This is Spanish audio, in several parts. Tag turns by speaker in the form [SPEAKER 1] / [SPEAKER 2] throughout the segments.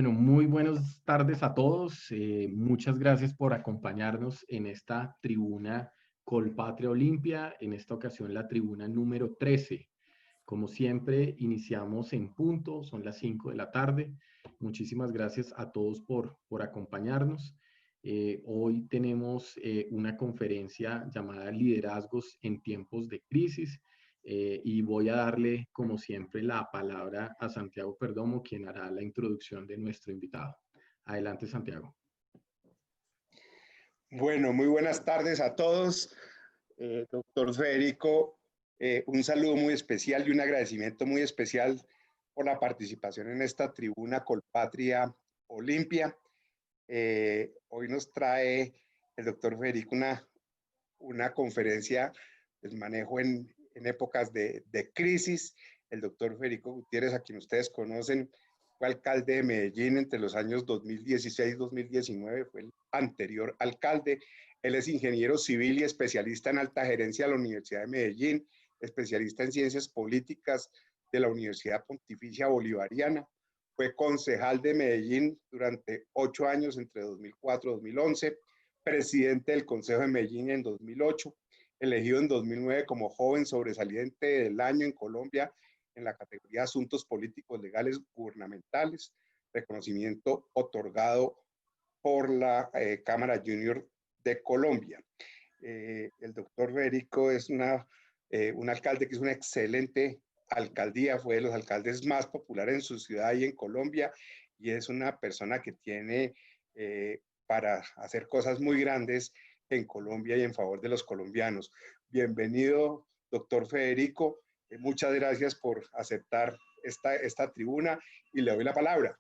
[SPEAKER 1] Bueno, muy buenas tardes a todos. Muchas gracias por acompañarnos en esta tribuna Colpatria Olimpia, en esta ocasión la tribuna número 13. Como siempre, iniciamos en punto, son las 5 de la tarde. Muchísimas gracias a todos por acompañarnos. Hoy tenemos una conferencia llamada Liderazgos en tiempos de crisis. Y voy a darle, como siempre, la palabra a Santiago Perdomo, quien hará la introducción de nuestro invitado. Adelante, Santiago.
[SPEAKER 2] Bueno, muy buenas tardes a todos. Doctor Federico, un saludo muy especial y un agradecimiento muy especial por la participación en esta tribuna Colpatria Olimpia. Hoy nos trae el doctor Federico una conferencia del manejo en épocas de crisis. El doctor Federico Gutiérrez, a quien ustedes conocen, fue alcalde de Medellín entre los años 2016-2019, fue el anterior alcalde. Él es ingeniero civil y especialista en alta gerencia de la Universidad de Medellín, especialista en ciencias políticas de la Universidad Pontificia Bolivariana. Fue concejal de Medellín durante 8 años, entre 2004 y 2011, presidente del Consejo de Medellín en 2008, elegido en 2009 como joven sobresaliente del año en Colombia en la categoría Asuntos Políticos Legales Gubernamentales, reconocimiento otorgado por la Cámara Junior de Colombia. El doctor Federico es un alcalde que es una excelente alcaldía, fue de los alcaldes más populares en su ciudad y en Colombia, y es una persona que tiene para hacer cosas muy grandes en Colombia y en favor de los colombianos. Bienvenido, doctor Federico. Muchas gracias por aceptar esta tribuna y le doy la palabra.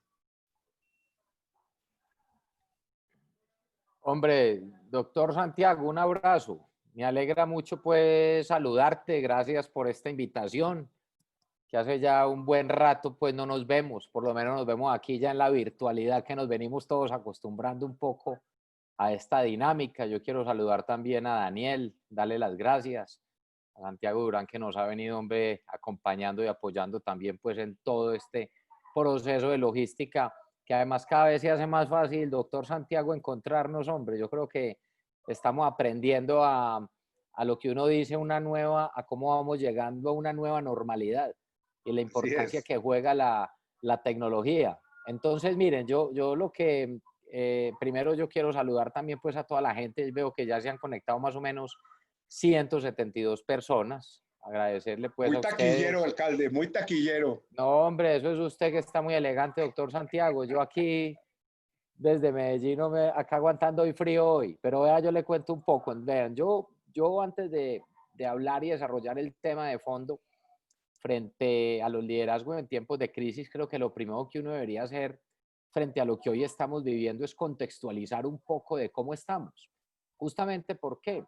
[SPEAKER 3] Hombre, doctor Santiago, un abrazo. Me alegra mucho pues saludarte. Gracias por esta invitación, que hace ya un buen rato pues no nos vemos. Por lo menos nos vemos aquí ya en la virtualidad, que nos venimos todos acostumbrando un poco a esta dinámica. Yo quiero saludar también a Daniel, darle las gracias a Santiago Durán, que nos ha venido, hombre, acompañando y apoyando también pues en todo este proceso de logística, que además cada vez se hace más fácil, doctor Santiago, encontrarnos, hombre. Yo creo que estamos aprendiendo a lo que uno dice, a cómo vamos llegando a una nueva normalidad y la importancia que juega la tecnología. Entonces, miren, yo lo que primero yo quiero saludar también pues a toda la gente. Veo que ya se han conectado más o menos 172 personas. Agradecerle pues
[SPEAKER 2] muy
[SPEAKER 3] a
[SPEAKER 2] taquillero,
[SPEAKER 3] ustedes.
[SPEAKER 2] alcalde, muy taquillero.
[SPEAKER 3] No, hombre, eso es usted que está muy elegante, doctor Santiago. Yo aquí desde Medellín, acá aguantando hoy frío hoy, pero vea, yo le cuento un poco. Vean, yo antes de hablar y desarrollar el tema de fondo frente a los liderazgos en tiempos de crisis, creo que lo primero que uno debería hacer frente a lo que hoy estamos viviendo es contextualizar un poco de cómo estamos. Justamente, ¿por qué?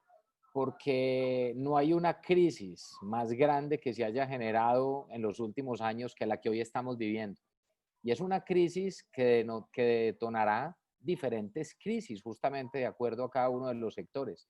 [SPEAKER 3] Porque no hay una crisis más grande que se haya generado en los últimos años que la que hoy estamos viviendo. Y es una crisis que detonará diferentes crisis, justamente de acuerdo a cada uno de los sectores.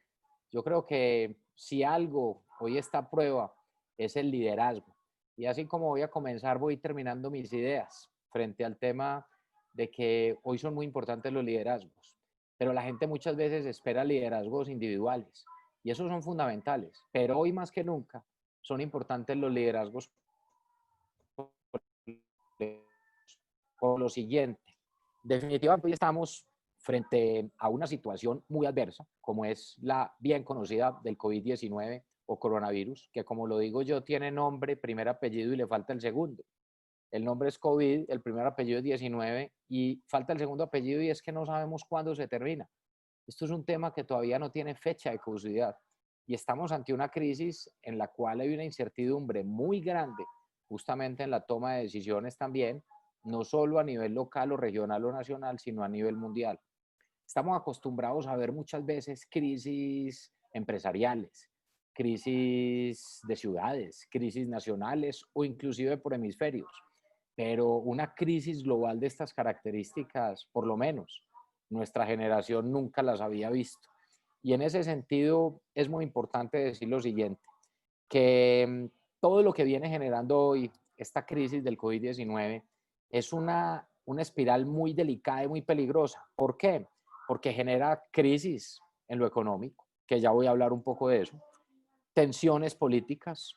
[SPEAKER 3] Yo creo que si algo hoy está a prueba es el liderazgo. Y así como voy a comenzar, voy terminando mis ideas frente al tema de que hoy son muy importantes los liderazgos, pero la gente muchas veces espera liderazgos individuales y esos son fundamentales, pero hoy más que nunca son importantes los liderazgos por lo siguiente. Definitivamente hoy estamos frente a una situación muy adversa, como es la bien conocida del COVID-19 o coronavirus, que como lo digo yo, tiene nombre, primer apellido y le falta el segundo. El nombre es COVID, el primer apellido es 19 y falta el segundo apellido y es que no sabemos cuándo se termina. Esto es un tema que todavía no tiene fecha de caducidad y estamos ante una crisis en la cual hay una incertidumbre muy grande justamente en la toma de decisiones también, no solo a nivel local o regional o nacional, sino a nivel mundial. Estamos acostumbrados a ver muchas veces crisis empresariales, crisis de ciudades, crisis nacionales o inclusive por hemisferios, pero una crisis global de estas características, por lo menos, nuestra generación nunca las había visto. Y en ese sentido es muy importante decir lo siguiente, que todo lo que viene generando hoy esta crisis del COVID-19 es una una espiral muy delicada y muy peligrosa. ¿Por qué? Porque genera crisis en lo económico, que ya voy a hablar un poco de eso, tensiones políticas,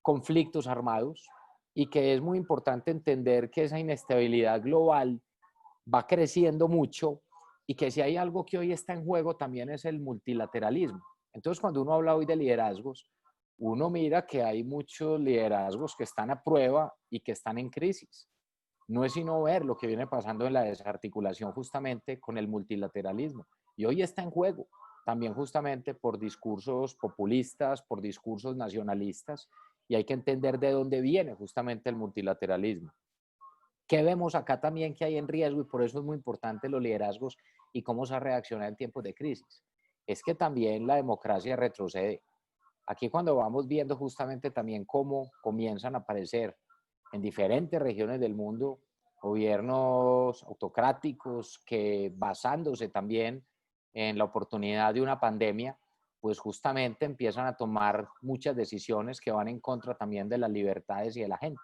[SPEAKER 3] conflictos armados, y que es muy importante entender que esa inestabilidad global va creciendo mucho y que si hay algo que hoy está en juego también es el multilateralismo. Entonces, cuando uno habla hoy de liderazgos, uno mira que hay muchos liderazgos que están a prueba y que están en crisis. No es sino ver lo que viene pasando en la desarticulación justamente con el multilateralismo. Y hoy está en juego también justamente por discursos populistas, por discursos nacionalistas, y hay que entender de dónde viene justamente el multilateralismo. ¿Qué vemos acá también que hay en riesgo? Y por eso es muy importante los liderazgos y cómo se reacciona en tiempos de crisis. Es que también la democracia retrocede. Aquí cuando vamos viendo justamente también cómo comienzan a aparecer en diferentes regiones del mundo gobiernos autocráticos que basándose también en la oportunidad de una pandemia, pues justamente empiezan a tomar muchas decisiones que van en contra también de las libertades y de la gente.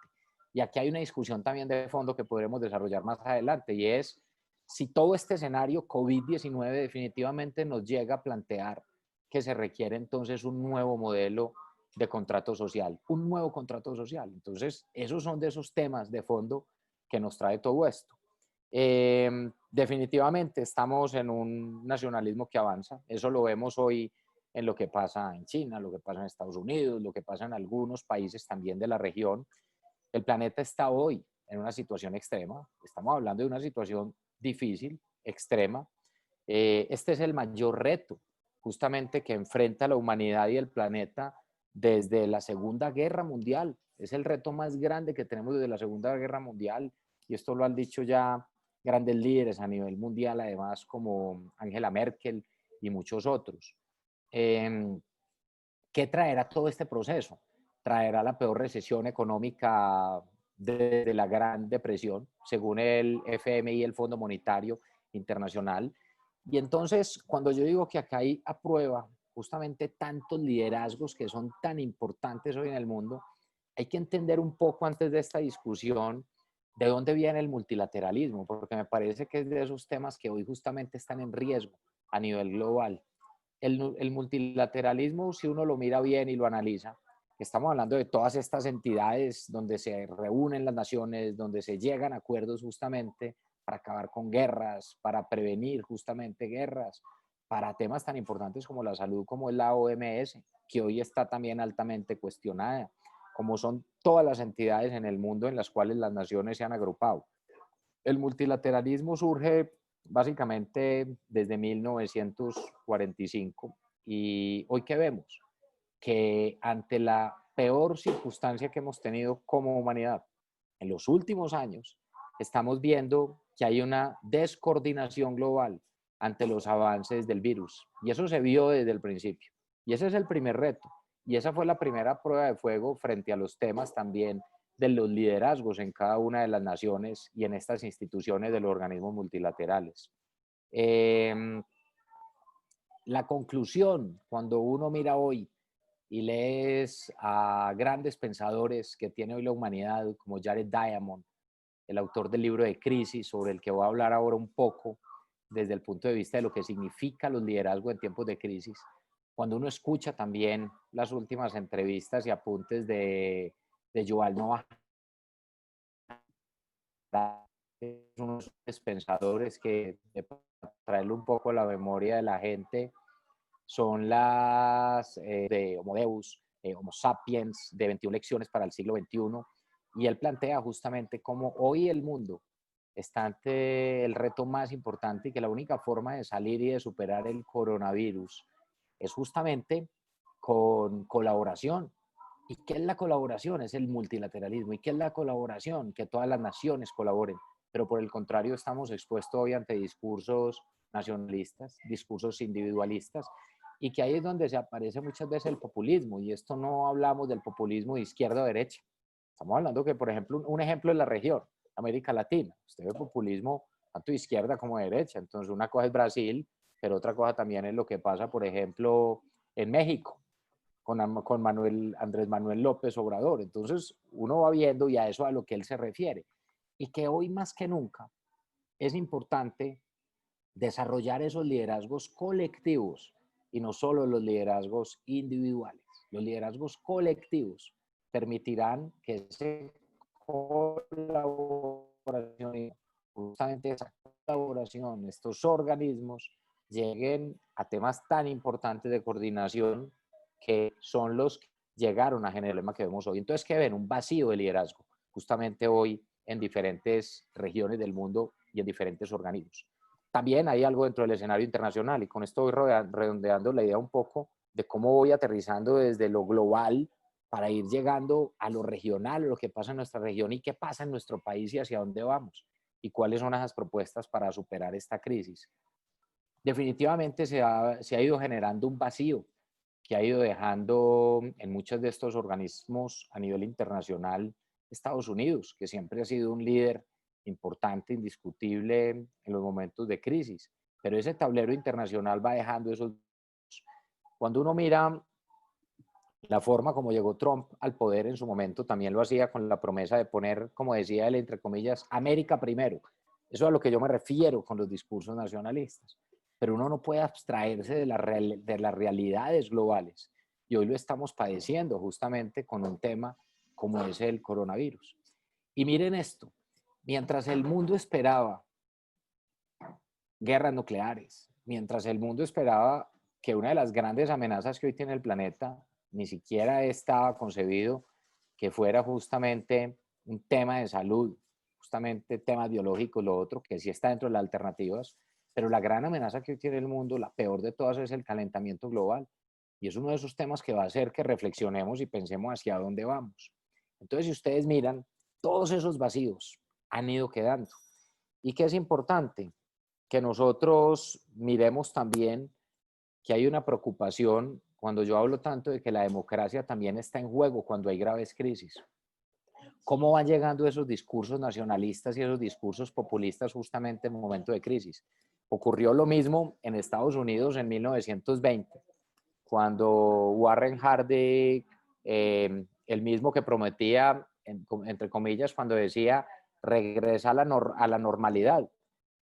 [SPEAKER 3] Y aquí hay una discusión también de fondo que podremos desarrollar más adelante y es si todo este escenario COVID-19 definitivamente nos llega a plantear que se requiere entonces un nuevo modelo de contrato social, un nuevo contrato social. Entonces, esos son de esos temas de fondo que nos trae todo esto. Definitivamente estamos en un nacionalismo que avanza, eso lo vemos hoy en lo que pasa en China, lo que pasa en Estados Unidos, lo que pasa en algunos países también de la región. El planeta está hoy en una situación extrema, estamos hablando de una situación difícil, extrema. Este es el mayor reto justamente que enfrenta la humanidad y el planeta desde la Segunda Guerra Mundial. Es el reto más grande que tenemos desde la Segunda Guerra Mundial y esto lo han dicho ya grandes líderes a nivel mundial, además como Angela Merkel y muchos otros. ¿Qué traerá todo este proceso? Traerá la peor recesión económica desde la Gran Depresión, según el FMI, el Fondo Monetario Internacional. Y entonces, cuando yo digo que acá hay a prueba justamente tantos liderazgos que son tan importantes hoy en el mundo, hay que entender un poco antes de esta discusión de dónde viene el multilateralismo, porque me parece que es de esos temas que hoy justamente están en riesgo a nivel global. El multilateralismo, si uno lo mira bien y lo analiza, estamos hablando de todas estas entidades donde se reúnen las naciones, donde se llegan a acuerdos justamente para acabar con guerras, para prevenir justamente guerras, para temas tan importantes como la salud, como es la OMS, que hoy está también altamente cuestionada, como son todas las entidades en el mundo en las cuales las naciones se han agrupado. El multilateralismo surge básicamente desde 1945 y hoy qué vemos, que ante la peor circunstancia que hemos tenido como humanidad en los últimos años, estamos viendo que hay una descoordinación global ante los avances del virus. Y eso se vio desde el principio. Y ese es el primer reto. Y esa fue la primera prueba de fuego frente a los temas también de los liderazgos en cada una de las naciones y en estas instituciones de los organismos multilaterales. La conclusión, cuando uno mira hoy y lees a grandes pensadores que tiene hoy la humanidad, como Jared Diamond, el autor del libro de Crisis, sobre el que voy a hablar ahora un poco desde el punto de vista de lo que significa los liderazgos en tiempos de crisis, cuando uno escucha también las últimas entrevistas y apuntes de Yuval Noah, unos pensadores que, para traerle un poco a la memoria de la gente, son las de Homo Deus, Homo Sapiens, de 21 lecciones para el siglo XXI, y él plantea justamente cómo hoy el mundo está ante el reto más importante y que la única forma de salir y de superar el coronavirus es justamente con colaboración. ¿Y qué es la colaboración? Es el multilateralismo. ¿Y qué es la colaboración? Que todas las naciones colaboren. Pero por el contrario, estamos expuestos hoy ante discursos nacionalistas, discursos individualistas, y que ahí es donde se aparece muchas veces el populismo. Y esto no hablamos del populismo de izquierda o derecha. Estamos hablando que, por ejemplo, un ejemplo es la región, América Latina. Usted ve populismo tanto de izquierda como de derecha. Entonces, una cosa es Brasil, pero otra cosa también es lo que pasa, por ejemplo, en México con Andrés Manuel López Obrador. Entonces, uno va viendo y a eso a lo que él se refiere. Y que hoy más que nunca es importante desarrollar esos liderazgos colectivos y no solo los liderazgos individuales. Los liderazgos colectivos permitirán que esa colaboración, justamente esa colaboración, estos organismos lleguen a temas tan importantes de coordinación que son los que llegaron a generar el problema que vemos hoy. Entonces, ¿qué ven? Un vacío de liderazgo, justamente hoy en diferentes regiones del mundo y en diferentes organismos. También hay algo dentro del escenario internacional y con esto voy redondeando la idea un poco de cómo voy aterrizando desde lo global para ir llegando a lo regional, a lo que pasa en nuestra región y qué pasa en nuestro país y hacia dónde vamos y cuáles son esas propuestas para superar esta crisis. Definitivamente se ha ido generando un vacío que ha ido dejando en muchos de estos organismos a nivel internacional Estados Unidos, que siempre ha sido un líder importante, indiscutible en los momentos de crisis. Pero ese tablero internacional va dejando esos... Cuando uno mira la forma como llegó Trump al poder en su momento, también lo hacía con la promesa de poner, como decía él, entre comillas, América primero. Eso es a lo que yo me refiero con los discursos nacionalistas. Pero uno no puede abstraerse de las realidades globales. Y hoy lo estamos padeciendo justamente con un tema como es el coronavirus. Y miren esto, mientras el mundo esperaba guerras nucleares, mientras el mundo esperaba que una de las grandes amenazas que hoy tiene el planeta ni siquiera estaba concebido que fuera justamente un tema de salud, justamente temas biológicos, lo otro, que sí está dentro de las alternativas, pero la gran amenaza que hoy tiene el mundo, la peor de todas, es el calentamiento global. Y es uno de esos temas que va a hacer que reflexionemos y pensemos hacia dónde vamos. Entonces, si ustedes miran, todos esos vacíos han ido quedando. ¿Y qué es importante? Que nosotros miremos también que hay una preocupación cuando yo hablo tanto de que la democracia también está en juego cuando hay graves crisis. ¿Cómo van llegando esos discursos nacionalistas y esos discursos populistas justamente en un momento de crisis? Ocurrió lo mismo en Estados Unidos en 1920, cuando Warren Harding, el mismo que prometía, entre comillas, cuando decía regresa a la normalidad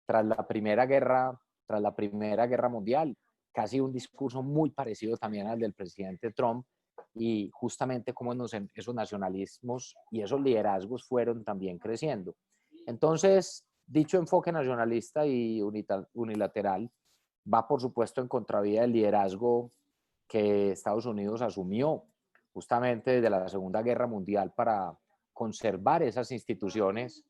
[SPEAKER 3] tras la Primera Guerra Mundial, casi un discurso muy parecido también al del presidente Trump, y justamente cómo esos nacionalismos y esos liderazgos fueron también creciendo. Entonces, dicho enfoque nacionalista y unilateral va, por supuesto, en contravía del liderazgo que Estados Unidos asumió justamente desde la Segunda Guerra Mundial para conservar esas instituciones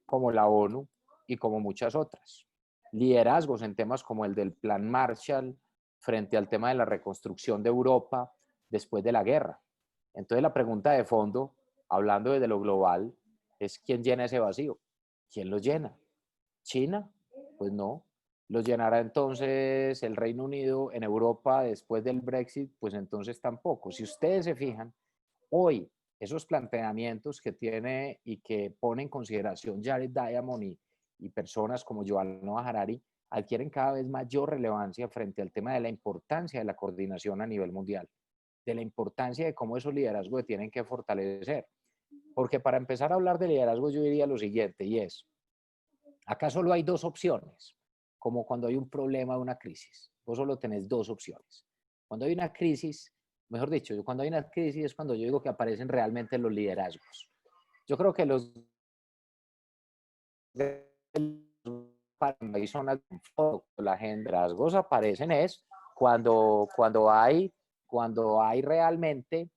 [SPEAKER 3] como la ONU y como muchas otras. Liderazgos en temas como el del Plan Marshall frente al tema de la reconstrucción de Europa después de la guerra. Entonces la pregunta de fondo, hablando desde lo global, es ¿quién llena ese vacío? ¿Quién lo llena? ¿China? Pues no. ¿Los llenará entonces el Reino Unido en Europa después del Brexit? Pues entonces tampoco. Si ustedes se fijan, hoy esos planteamientos que tiene y que pone en consideración Jared Diamond y personas como Yuval Noah Harari adquieren cada vez mayor relevancia frente al tema de la importancia de la coordinación a nivel mundial, de la importancia de cómo esos liderazgos se tienen que fortalecer. Porque para empezar a hablar de liderazgo yo diría lo siguiente, y es, acá solo hay dos opciones, como cuando hay un problema o una crisis. Vos solo tenés dos opciones. Cuando hay una crisis, mejor dicho, cuando hay una crisis es cuando yo digo que aparecen realmente los liderazgos. Yo creo que los zonas la gente liderazgos aparecen es cuando hay realmente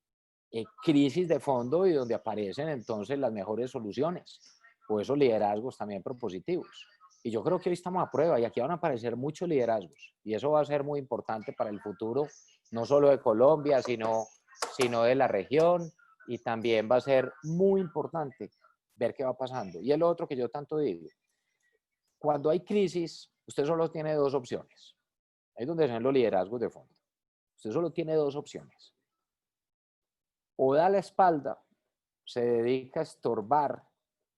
[SPEAKER 3] crisis de fondo y donde aparecen entonces las mejores soluciones o esos liderazgos también propositivos. Y yo creo que hoy estamos a prueba y aquí van a aparecer muchos liderazgos y eso va a ser muy importante para el futuro, no solo de Colombia, sino de la región, y también va a ser muy importante ver qué va pasando. Y el otro que yo tanto digo, cuando hay crisis, usted solo tiene dos opciones. Ahí es donde son los liderazgos de fondo. Usted solo tiene dos opciones. O da la espalda, se dedica a estorbar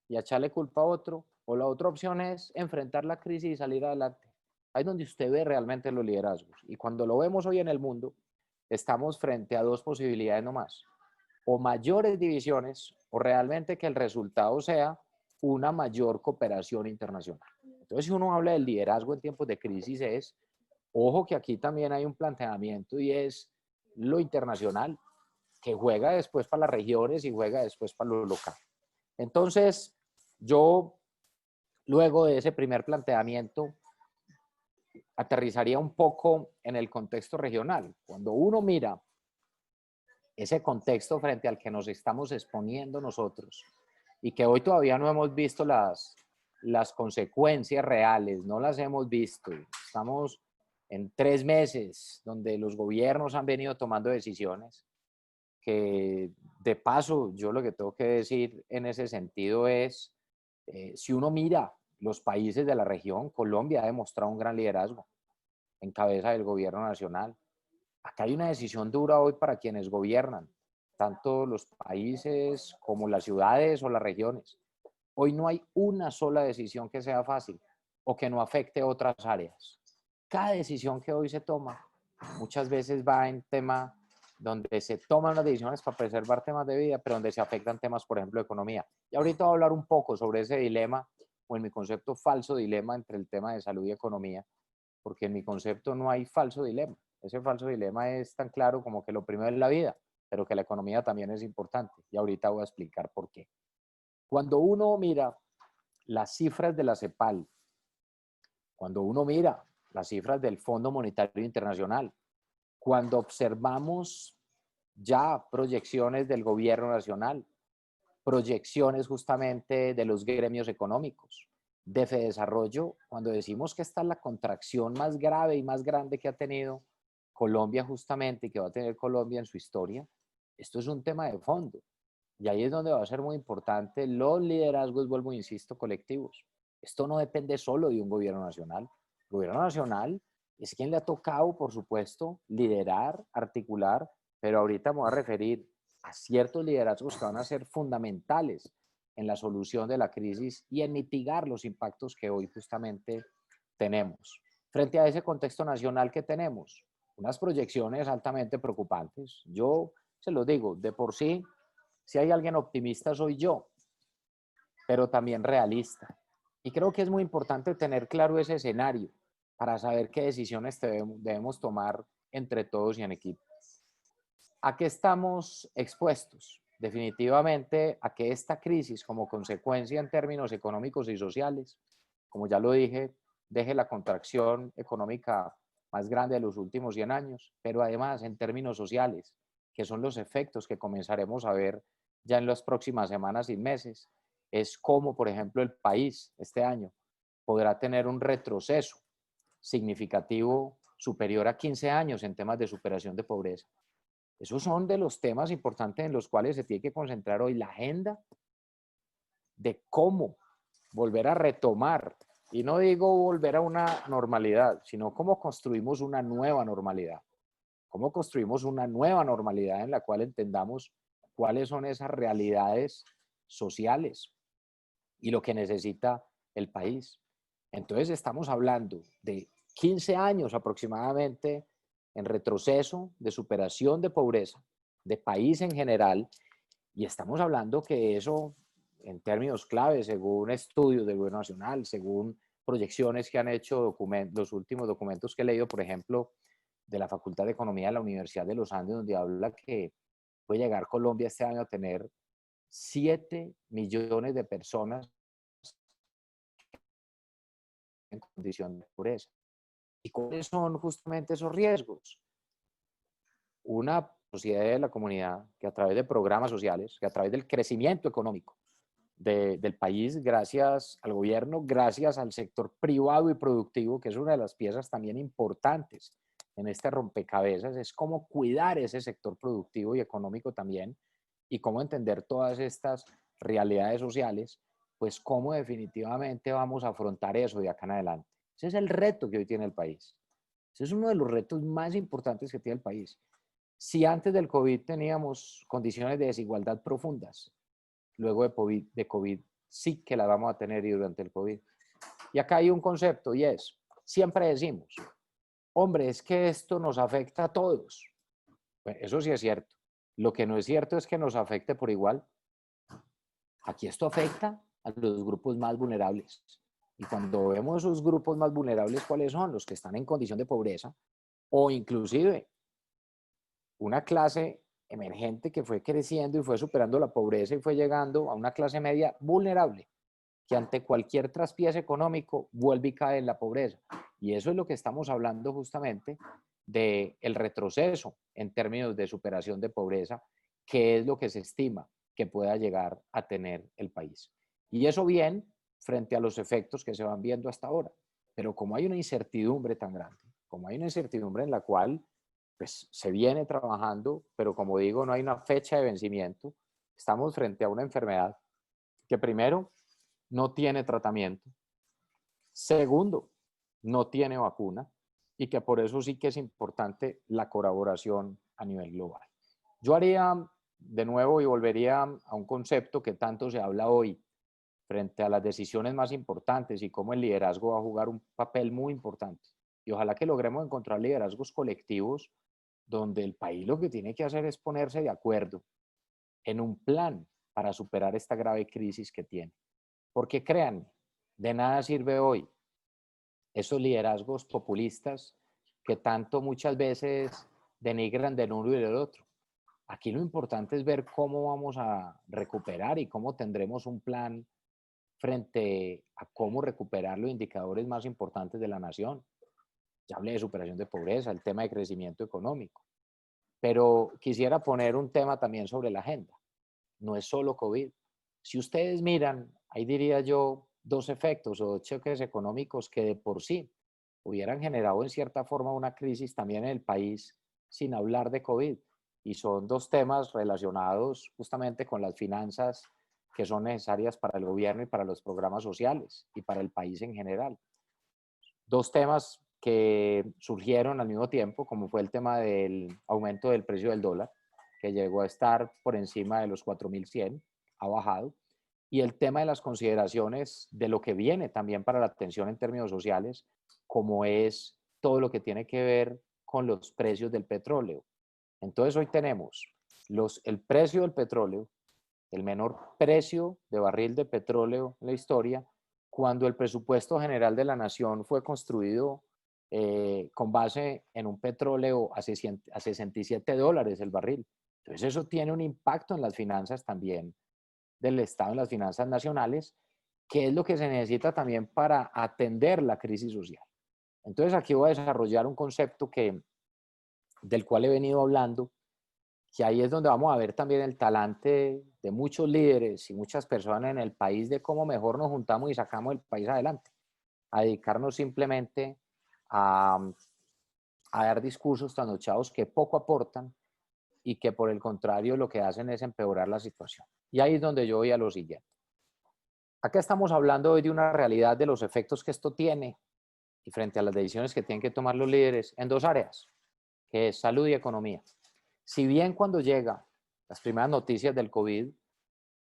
[SPEAKER 3] y a echarle culpa a otro, o la otra opción es enfrentar la crisis y salir adelante. Ahí es donde usted ve realmente los liderazgos. Y cuando lo vemos hoy en el mundo, estamos frente a dos posibilidades nomás. O mayores divisiones, o realmente que el resultado sea una mayor cooperación internacional. Entonces, si uno habla del liderazgo en tiempos de crisis es, ojo que aquí también hay un planteamiento y es lo internacional, que juega después para las regiones y juega después para lo local. Entonces, yo, luego de ese primer planteamiento, aterrizaría un poco en el contexto regional. Cuando uno mira ese contexto frente al que nos estamos exponiendo nosotros y que hoy todavía no hemos visto las consecuencias reales, no las hemos visto. Estamos en 3 meses donde los gobiernos han venido tomando decisiones que, de paso, yo lo que tengo que decir en ese sentido es, si uno mira los países de la región, Colombia ha demostrado un gran liderazgo en cabeza del gobierno nacional. Acá hay una decisión dura hoy para quienes gobiernan, tanto los países como las ciudades o las regiones. Hoy no hay una sola decisión que sea fácil o que no afecte otras áreas. Cada decisión que hoy se toma muchas veces va en tema donde se toman las decisiones para preservar temas de vida, pero donde se afectan temas, por ejemplo, de economía. Y ahorita voy a hablar un poco sobre ese dilema, o en mi concepto, falso dilema entre el tema de salud y economía, porque en mi concepto no hay falso dilema. Ese falso dilema es tan claro como que lo primero es la vida, pero que la economía también es importante. Y ahorita voy a explicar por qué. Cuando uno mira las cifras de la CEPAL, cuando uno mira las cifras del Fondo Monetario Internacional, cuando observamos ya proyecciones del gobierno nacional, proyecciones justamente de los gremios económicos, de Fedesarrollo, cuando decimos que esta es la contracción más grave y más grande que ha tenido Colombia justamente y que va a tener Colombia en su historia, esto es un tema de fondo. Y ahí es donde va a ser muy importante los liderazgos, vuelvo, insisto, colectivos. Esto no depende solo de un gobierno nacional. El gobierno nacional es quien le ha tocado, por supuesto, liderar, articular, pero ahorita me voy a referir a ciertos liderazgos que van a ser fundamentales en la solución de la crisis y en mitigar los impactos que hoy justamente tenemos. Frente a ese contexto nacional que tenemos, unas proyecciones altamente preocupantes. Yo se los digo, de por sí, si hay alguien optimista soy yo, pero también realista. Y creo que es muy importante tener claro ese escenario para saber qué decisiones debemos tomar entre todos y en equipo. ¿A qué estamos expuestos? Definitivamente a que esta crisis, como consecuencia en términos económicos y sociales, como ya lo dije, deje la contracción económica más grande de los últimos 100 años, pero además en términos sociales, que son los efectos que comenzaremos a ver ya en las próximas semanas y meses, es cómo, por ejemplo, el país este año podrá tener un retroceso significativo superior a 15 años en temas de superación de pobreza. Esos son de los temas importantes en los cuales se tiene que concentrar hoy la agenda de cómo volver a retomar, y no digo volver a una normalidad, sino cómo construimos una nueva normalidad. Cómo construimos una nueva normalidad en la cual entendamos cuáles son esas realidades sociales y lo que necesita el país. Entonces estamos hablando de 15 años aproximadamente en retroceso de superación de pobreza, de país en general, y estamos hablando que eso, en términos clave, según estudios del Gobierno Nacional, según proyecciones que han hecho los últimos documentos que he leído, por ejemplo, de la Facultad de Economía de la Universidad de los Andes, donde habla que puede llegar Colombia este año a tener 7 millones de personas en condición de pobreza. ¿Y cuáles son justamente esos riesgos? Una sociedad de la comunidad que a través de programas sociales, que a través del crecimiento económico del país, gracias al gobierno, gracias al sector privado y productivo, que es una de las piezas también importantes en este rompecabezas, es cómo cuidar ese sector productivo y económico también, y cómo entender todas estas realidades sociales, pues cómo definitivamente vamos a afrontar eso de acá en adelante. Ese es el reto que hoy tiene el país. Ese es uno de los retos más importantes que tiene el país. Si antes del COVID teníamos condiciones de desigualdad profundas, luego de COVID sí que las vamos a tener y durante el COVID. Y acá hay un concepto y es, siempre decimos, hombre, es que esto nos afecta a todos. Bueno, eso sí es cierto. Lo que no es cierto es que nos afecte por igual. Aquí esto afecta a los grupos más vulnerables. Y cuando vemos esos grupos más vulnerables, ¿cuáles son? Los que están en condición de pobreza o inclusive una clase emergente que fue creciendo y fue superando la pobreza y fue llegando a una clase media vulnerable, que ante cualquier traspiés económico vuelve y cae en la pobreza. Y eso es lo que estamos hablando justamente del retroceso en términos de superación de pobreza, que es lo que se estima que pueda llegar a tener el país. Y eso bien frente a los efectos que se van viendo hasta ahora. Pero como hay una incertidumbre tan grande, como hay una incertidumbre en la cual pues, se viene trabajando, pero como digo, no hay una fecha de vencimiento, estamos frente a una enfermedad que primero no tiene tratamiento, segundo, no tiene vacuna y que por eso sí que es importante la colaboración a nivel global. Yo haría de nuevo y volvería a un concepto que tanto se habla hoy frente a las decisiones más importantes y cómo el liderazgo va a jugar un papel muy importante. Y ojalá que logremos encontrar liderazgos colectivos donde el país lo que tiene que hacer es ponerse de acuerdo en un plan para superar esta grave crisis que tiene. Porque créanme, de nada sirve hoy esos liderazgos populistas que tanto muchas veces denigran del uno y del otro. Aquí lo importante es ver cómo vamos a recuperar y cómo tendremos un plan frente a cómo recuperar los indicadores más importantes de la nación. Ya hablé de superación de pobreza, el tema de crecimiento económico, pero quisiera poner un tema también sobre la agenda. No es solo COVID. Si ustedes miran, ahí diría yo, dos efectos o choques económicos que de por sí hubieran generado en cierta forma una crisis también en el país sin hablar de COVID. Y son dos temas relacionados justamente con las finanzas que son necesarias para el gobierno y para los programas sociales y para el país en general. Dos temas que surgieron al mismo tiempo, como fue el tema del aumento del precio del dólar, que llegó a estar por encima de los 4.100, ha bajado, y el tema de las consideraciones de lo que viene también para la atención en términos sociales, como es todo lo que tiene que ver con los precios del petróleo. Entonces hoy tenemos el precio del petróleo, el menor precio de barril de petróleo en la historia, cuando el presupuesto general de la nación fue construido con base en un petróleo a $67 el barril. Entonces eso tiene un impacto en las finanzas también del Estado, en las finanzas nacionales, que es lo que se necesita también para atender la crisis social. Entonces aquí voy a desarrollar un concepto del cual he venido hablando, que ahí es donde vamos a ver también el talante de muchos líderes y muchas personas en el país de cómo mejor nos juntamos y sacamos el país adelante, a dedicarnos simplemente a, a dar discursos trasnochados que poco aportan y que por el contrario lo que hacen es empeorar la situación. Y ahí es donde yo voy a lo siguiente. Acá estamos hablando hoy de una realidad de los efectos que esto tiene y frente a las decisiones que tienen que tomar los líderes en dos áreas, que es salud y economía. Si bien cuando llegan las primeras noticias del COVID,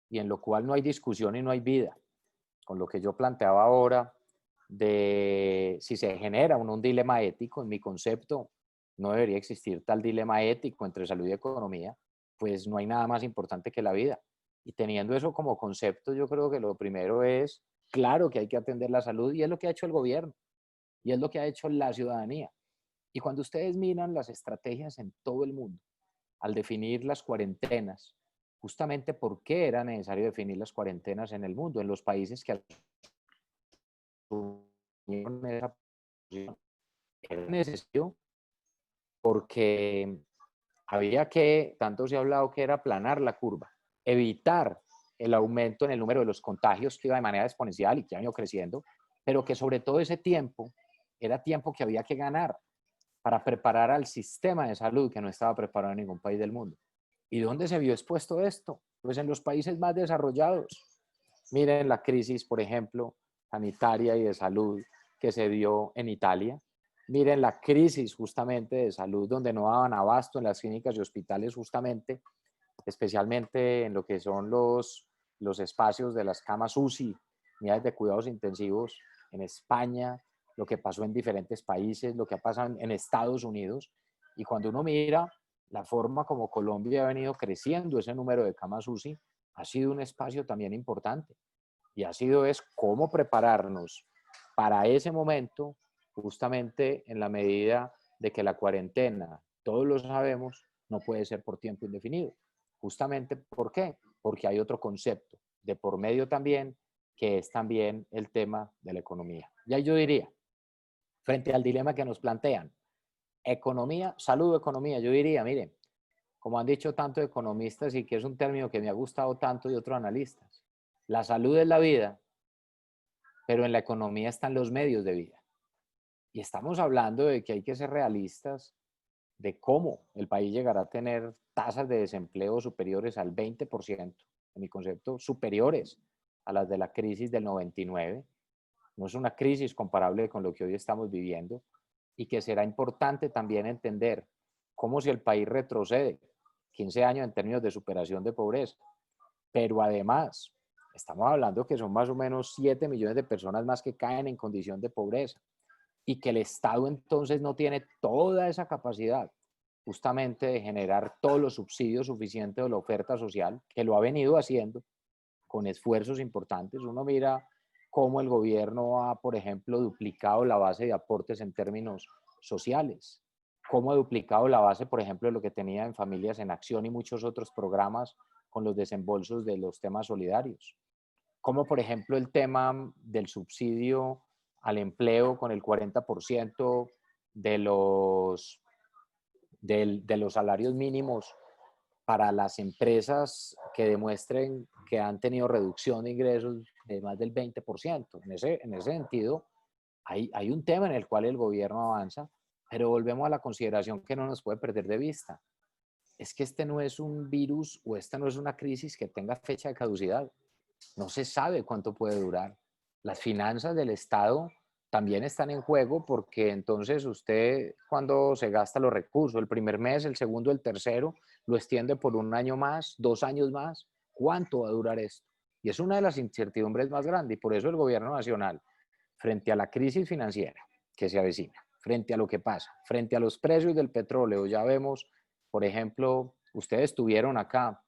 [SPEAKER 3] y en lo cual no hay discusión y no hay vida, con lo que yo planteaba ahora de si se genera un dilema ético, en mi concepto no debería existir tal dilema ético entre salud y economía, pues no hay nada más importante que la vida. Y teniendo eso como concepto, yo creo que lo primero es, claro que hay que atender la salud y es lo que ha hecho el gobierno y es lo que ha hecho la ciudadanía. Y cuando ustedes miran las estrategias en todo el mundo, al definir las cuarentenas, justamente por qué era necesario definir las cuarentenas en el mundo, en los países que asumieron esa posición. Era necesario porque había que, tanto se ha hablado que era aplanar la curva, evitar el aumento en el número de los contagios que iba de manera exponencial y que ha ido creciendo, pero que sobre todo ese tiempo era tiempo que había que ganar para preparar al sistema de salud que no estaba preparado en ningún país del mundo. ¿Y dónde se vio expuesto esto? Pues en los países más desarrollados. Miren la crisis, por ejemplo, sanitaria y de salud que se dio en Italia. Miren la crisis justamente de salud donde no daban abasto en las clínicas y hospitales justamente, especialmente en lo que son los espacios de las camas UCI, unidades de cuidados intensivos en España, lo que pasó en diferentes países, lo que ha pasado en Estados Unidos. Y cuando uno mira la forma como Colombia ha venido creciendo ese número de camas UCI, ha sido un espacio también importante. Y ha sido es cómo prepararnos para ese momento, justamente en la medida de que la cuarentena, todos lo sabemos, no puede ser por tiempo indefinido. Justamente, ¿por qué? Porque hay otro concepto de por medio también, que es también el tema de la economía. Ya yo diría, frente al dilema que nos plantean, economía, salud o economía, yo diría, miren, como han dicho tantos economistas y que es un término que me ha gustado tanto de otros analistas, la salud es la vida, pero en la economía están los medios de vida. Y estamos hablando de que hay que ser realistas de cómo el país llegará a tener tasas de desempleo superiores al 20%, en mi concepto, superiores a las de la crisis del 99. No es una crisis comparable con lo que hoy estamos viviendo y que será importante también entender cómo si el país retrocede 15 años en términos de superación de pobreza, pero además estamos hablando que son más o menos 7 millones de personas más que caen en condición de pobreza y que el Estado entonces no tiene toda esa capacidad justamente de generar todos los subsidios suficientes de la oferta social, que lo ha venido haciendo con esfuerzos importantes. Uno mira cómo el gobierno ha, por ejemplo, duplicado la base de aportes en términos sociales, cómo ha duplicado la base, por ejemplo, de lo que tenía en Familias en Acción y muchos otros programas con los desembolsos de los temas solidarios, como por ejemplo el tema del subsidio al empleo con el 40% de los salarios mínimos para las empresas que demuestren que han tenido reducción de ingresos de más del 20%. En ese sentido, hay un tema en el cual el gobierno avanza, pero volvemos a la consideración que no nos puede perder de vista. Es que este no es un virus o esta no es una crisis que tenga fecha de caducidad. No se sabe cuánto puede durar. Las finanzas del Estado también están en juego porque entonces usted cuando se gasta los recursos, el primer mes, el segundo, el tercero, lo extiende por un año más, 2 años más. ¿Cuánto va a durar esto? Y es una de las incertidumbres más grandes y por eso el gobierno nacional, frente a la crisis financiera que se avecina, frente a lo que pasa, frente a los precios del petróleo, ya vemos, por ejemplo, ustedes estuvieron acá,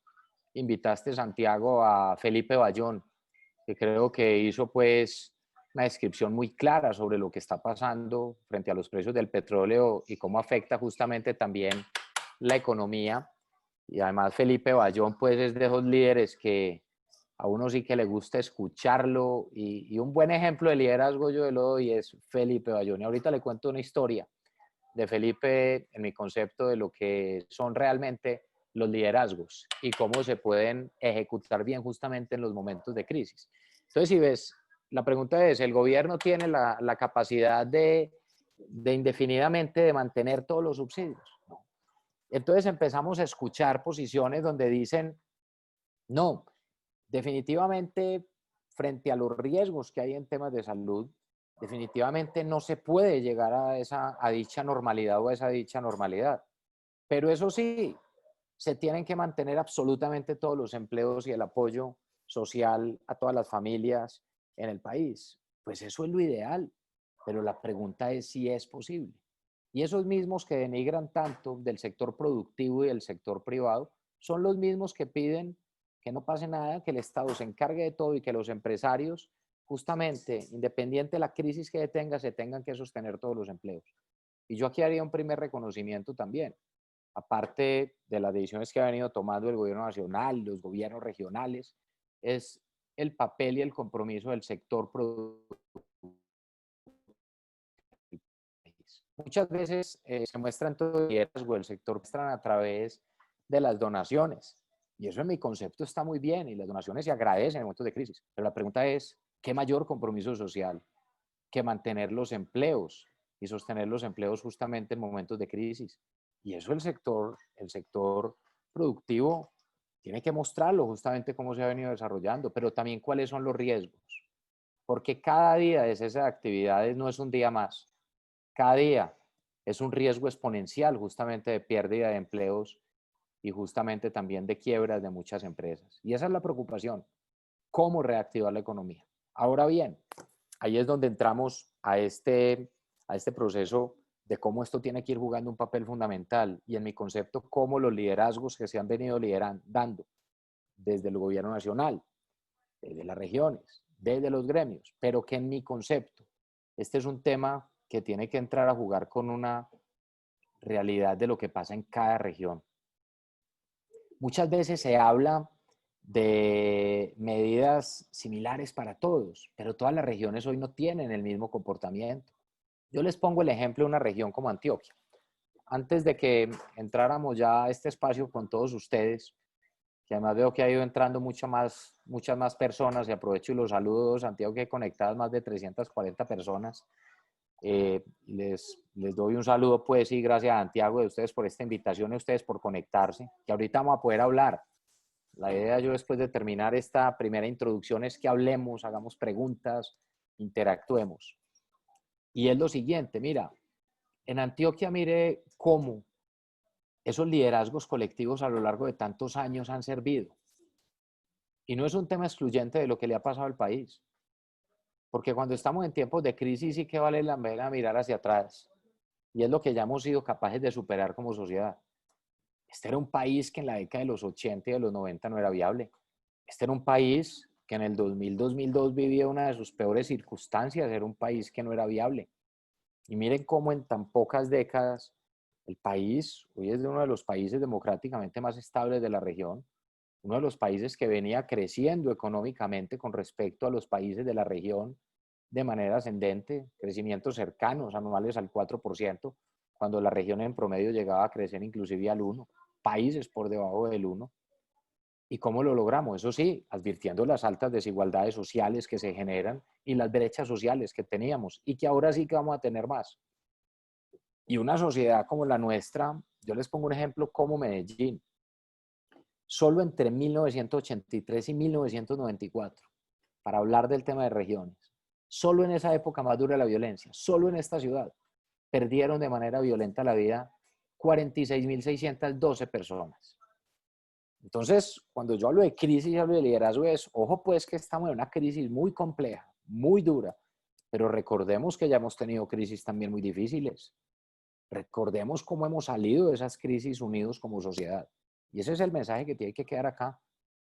[SPEAKER 3] invitaste, Santiago, a Felipe Bayón, que creo que hizo pues una descripción muy clara sobre lo que está pasando frente a los precios del petróleo y cómo afecta justamente también la economía. Y además Felipe Bayón pues es de esos líderes que a uno sí que le gusta escucharlo y un buen ejemplo de liderazgo yo lo doy es Felipe Bayón. Y ahorita le cuento una historia de Felipe en mi concepto de lo que son realmente los liderazgos y cómo se pueden ejecutar bien justamente en los momentos de crisis. Entonces, si ves, la pregunta es, ¿el gobierno tiene la capacidad de indefinidamente de mantener todos los subsidios? No. Entonces empezamos a escuchar posiciones donde dicen, no, definitivamente frente a los riesgos que hay en temas de salud, definitivamente no se puede llegar a dicha normalidad o a esa dicha normalidad. Pero eso sí, se tienen que mantener absolutamente todos los empleos y el apoyo social a todas las familias en el país. Pues eso es lo ideal, pero la pregunta es si es posible. Y esos mismos que denigran tanto del sector productivo y del sector privado son los mismos que piden que no pase nada, que el Estado se encargue de todo y que los empresarios, justamente, independiente de la crisis que tenga, se tengan que sostener todos los empleos. Y yo aquí haría un primer reconocimiento también, aparte de las decisiones que ha venido tomando el gobierno nacional, los gobiernos regionales, es el papel y el compromiso del sector productivo. Muchas veces se muestran todo el liderazgo del sector muestran a través de las donaciones. Y eso en mi concepto está muy bien y las donaciones se agradecen en momentos de crisis. Pero la pregunta es, ¿qué mayor compromiso social que mantener los empleos y sostener los empleos justamente en momentos de crisis? Y eso el sector productivo tiene que mostrarlo justamente cómo se ha venido desarrollando, pero también cuáles son los riesgos. Porque cada día de esas actividades no es un día más. Cada día es un riesgo exponencial justamente de pérdida de empleos y justamente también de quiebras de muchas empresas. Y esa es la preocupación, cómo reactivar la economía. Ahora bien, ahí es donde entramos a este proceso de cómo esto tiene que ir jugando un papel fundamental y en mi concepto, cómo los liderazgos que se han venido dando desde el gobierno nacional, desde las regiones, desde los gremios, pero que en mi concepto este es un tema que tiene que entrar a jugar con una realidad de lo que pasa en cada región. Muchas veces se habla de medidas similares para todos, pero todas las regiones hoy no tienen el mismo comportamiento. Yo les pongo el ejemplo de una región como Antioquia. Antes de que entráramos ya a este espacio con todos ustedes, que además veo que ha ido entrando muchas más personas, y aprovecho y los saludos, Antioquia, conectadas más de 340 personas. Les doy un saludo, pues, y gracias a Santiago de ustedes por esta invitación y a ustedes por conectarse, que ahorita vamos a poder hablar. La idea yo después de terminar esta primera introducción es que hablemos, hagamos preguntas, interactuemos. Y es lo siguiente, mira, en Antioquia mire cómo esos liderazgos colectivos a lo largo de tantos años han servido. Y no es un tema excluyente de lo que le ha pasado al país. Porque cuando estamos en tiempos de crisis sí que vale la pena mirar hacia atrás. Y es lo que ya hemos sido capaces de superar como sociedad. Este era un país que en la década de los 80 y de los 90 no era viable. Este era un país que en el 2000-2002 vivía una de sus peores circunstancias. Era un país que no era viable. Y miren cómo en tan pocas décadas el país hoy es uno de los países democráticamente más estables de la región, uno de los países que venía creciendo económicamente con respecto a los países de la región de manera ascendente, crecimientos cercanos anuales al 4%, cuando la región en promedio llegaba a crecer inclusive al 1%, países por debajo del 1%. ¿Y cómo lo logramos? Eso sí, advirtiendo las altas desigualdades sociales que se generan y las brechas sociales que teníamos y que ahora sí que vamos a tener más. Y una sociedad como la nuestra, yo les pongo un ejemplo como Medellín. Solo entre 1983 y 1994, para hablar del tema de regiones, solo en esa época más dura de la violencia, solo en esta ciudad, perdieron de manera violenta la vida 46.612 personas. Entonces, cuando yo hablo de crisis y hablo de liderazgo, es, ojo pues que estamos en una crisis muy compleja, muy dura, pero recordemos que ya hemos tenido crisis también muy difíciles. Recordemos cómo hemos salido de esas crisis unidos como sociedad. Y ese es el mensaje que tiene que quedar acá.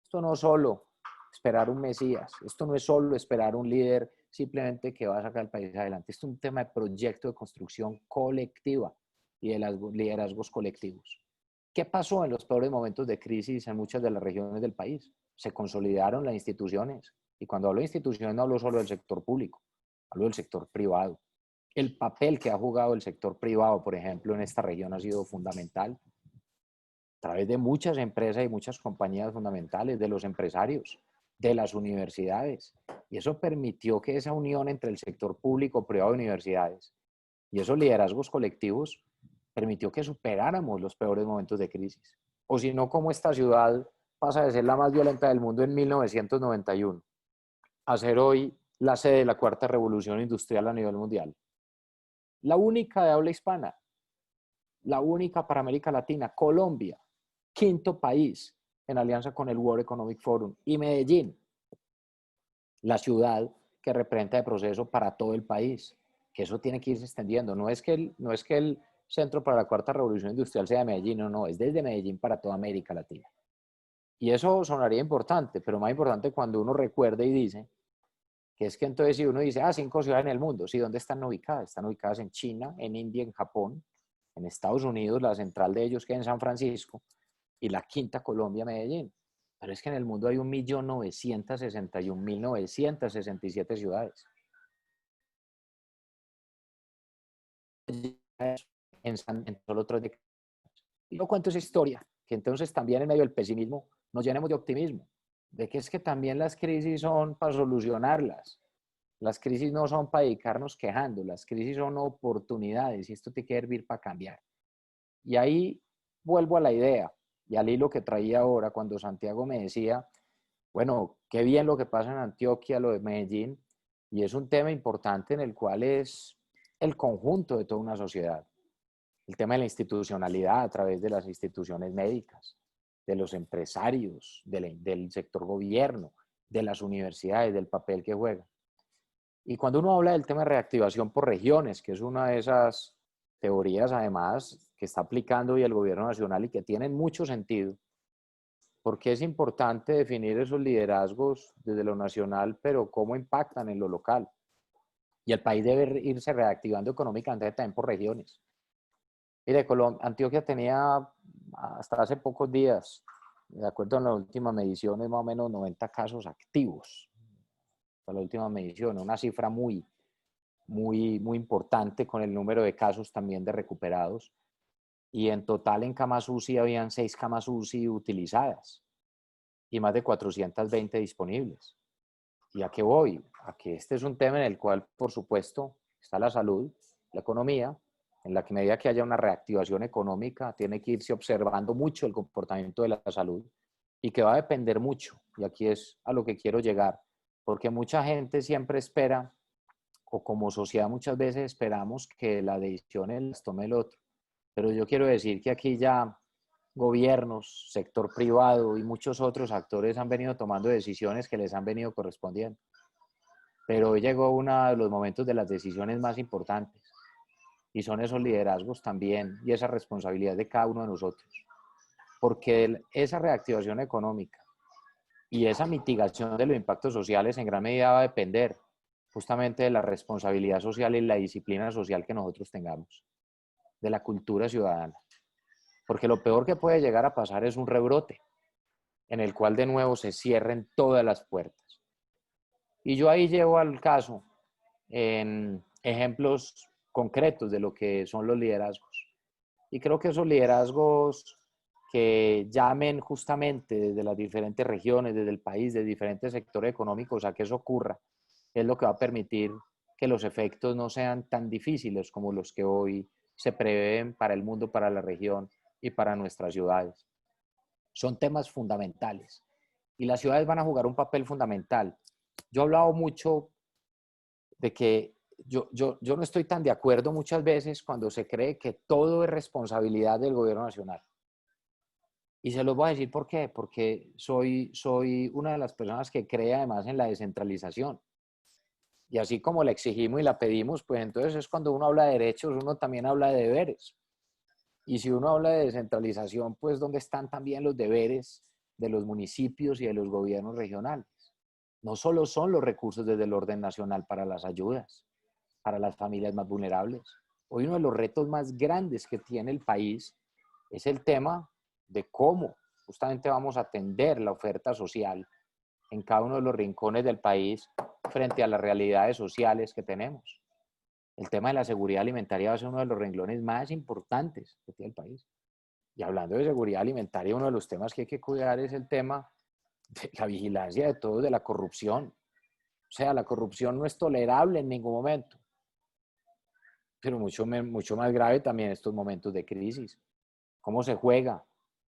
[SPEAKER 3] Esto no es solo esperar un Mesías, esto no es solo esperar un líder simplemente que va a sacar el país adelante. Esto es un tema de proyecto de construcción colectiva y de los liderazgos colectivos. ¿Qué pasó en los peores momentos de crisis en muchas de las regiones del país? Se consolidaron las instituciones. Y cuando hablo de instituciones no hablo solo del sector público, hablo del sector privado. El papel que ha jugado el sector privado, por ejemplo, en esta región ha sido fundamental a través de muchas empresas y muchas compañías fundamentales, de los empresarios, de las universidades. Y eso permitió que esa unión entre el sector público, privado y universidades y esos liderazgos colectivos permitió que superáramos los peores momentos de crisis. O si no, como esta ciudad pasa de ser la más violenta del mundo en 1991 a ser hoy la sede de la cuarta revolución industrial a nivel mundial. La única de habla hispana, la única para América Latina, Colombia, quinto país en alianza con el World Economic Forum, y Medellín, la ciudad que representa el proceso para todo el país, que eso tiene que irse extendiendo. No es que el Centro para la Cuarta Revolución Industrial sea de Medellín, no, es desde Medellín para toda América Latina. Y eso sonaría importante, pero más importante cuando uno recuerda y dice que es que entonces si uno dice, 5 ciudades en el mundo, sí, ¿dónde están ubicadas? Están ubicadas en China, en India, en Japón, en Estados Unidos, la central de ellos queda en San Francisco, y la quinta Colombia, Medellín. Pero es que en el mundo hay 1.961.967 ciudades. En solo 3 décadas. Y yo cuento esa historia, que entonces también en medio del pesimismo nos llenemos de optimismo, de que es que también las crisis son para solucionarlas. Las crisis no son para dedicarnos quejando, las crisis son oportunidades y esto tiene que servir para cambiar. Y ahí vuelvo a la idea y al hilo que traía ahora cuando Santiago me decía, bueno, qué bien lo que pasa en Antioquia, lo de Medellín, y es un tema importante en el cual es el conjunto de toda una sociedad. El tema de la institucionalidad a través de las instituciones médicas, de los empresarios, del sector gobierno, de las universidades, del papel que juegan. Y cuando uno habla del tema de reactivación por regiones, que es una de esas teorías además que está aplicando hoy el gobierno nacional y que tienen mucho sentido, porque es importante definir esos liderazgos desde lo nacional, pero cómo impactan en lo local. Y el país debe irse reactivando económicamente también por regiones. Mire, Antioquia tenía hasta hace pocos días, de acuerdo a las últimas mediciones, más o menos 90 casos activos. Hasta la última medición, una cifra muy importante, con el número de casos también de recuperados. Y en total en camas UCI habían 6 camas UCI utilizadas y más de 420 disponibles. ¿Y a qué voy? A que este es un tema en el cual, por supuesto, está la salud, la economía, en la que medida que haya una reactivación económica, tiene que irse observando mucho el comportamiento de la salud y que va a depender mucho, y aquí es a lo que quiero llegar, porque mucha gente siempre espera, o como sociedad muchas veces esperamos que las decisiones las tome el otro, pero yo quiero decir que aquí ya gobiernos, sector privado y muchos otros actores han venido tomando decisiones que les han venido correspondiendo. Pero hoy llegó uno de los momentos de las decisiones más importantes y son esos liderazgos también y esa responsabilidad de cada uno de nosotros. Porque esa reactivación económica y esa mitigación de los impactos sociales en gran medida va a depender justamente de la responsabilidad social y la disciplina social que nosotros tengamos, de la cultura ciudadana. Porque lo peor que puede llegar a pasar es un rebrote en el cual de nuevo se cierren todas las puertas. Y yo ahí llevo al caso en ejemplos concretos de lo que son los liderazgos. Y creo que esos liderazgos que llamen justamente desde las diferentes regiones, desde el país, de diferentes sectores económicos a que eso ocurra, es lo que va a permitir que los efectos no sean tan difíciles como los que hoy se prevén para el mundo, para la región y para nuestras ciudades. Son temas fundamentales y las ciudades van a jugar un papel fundamental. Yo he hablado mucho de que yo no estoy tan de acuerdo muchas veces cuando se cree que todo es responsabilidad del gobierno nacional. Y se los voy a decir por qué, porque soy una de las personas que cree además en la descentralización. Y así como la exigimos y la pedimos, pues entonces es cuando uno habla de derechos, uno también habla de deberes. Y si uno habla de descentralización, pues ¿dónde están también los deberes de los municipios y de los gobiernos regionales? No solo son los recursos desde el orden nacional para las ayudas, para las familias más vulnerables. Hoy uno de los retos más grandes que tiene el país es el tema de cómo justamente vamos a atender la oferta social en cada uno de los rincones del país frente a las realidades sociales que tenemos. El tema de la seguridad alimentaria va a ser uno de los renglones más importantes que tiene el país. Y hablando de seguridad alimentaria, uno de los temas que hay que cuidar es el tema de la vigilancia de todo, de la corrupción. O sea, la corrupción no es tolerable en ningún momento. Pero mucho más grave también estos momentos de crisis. Cómo se juega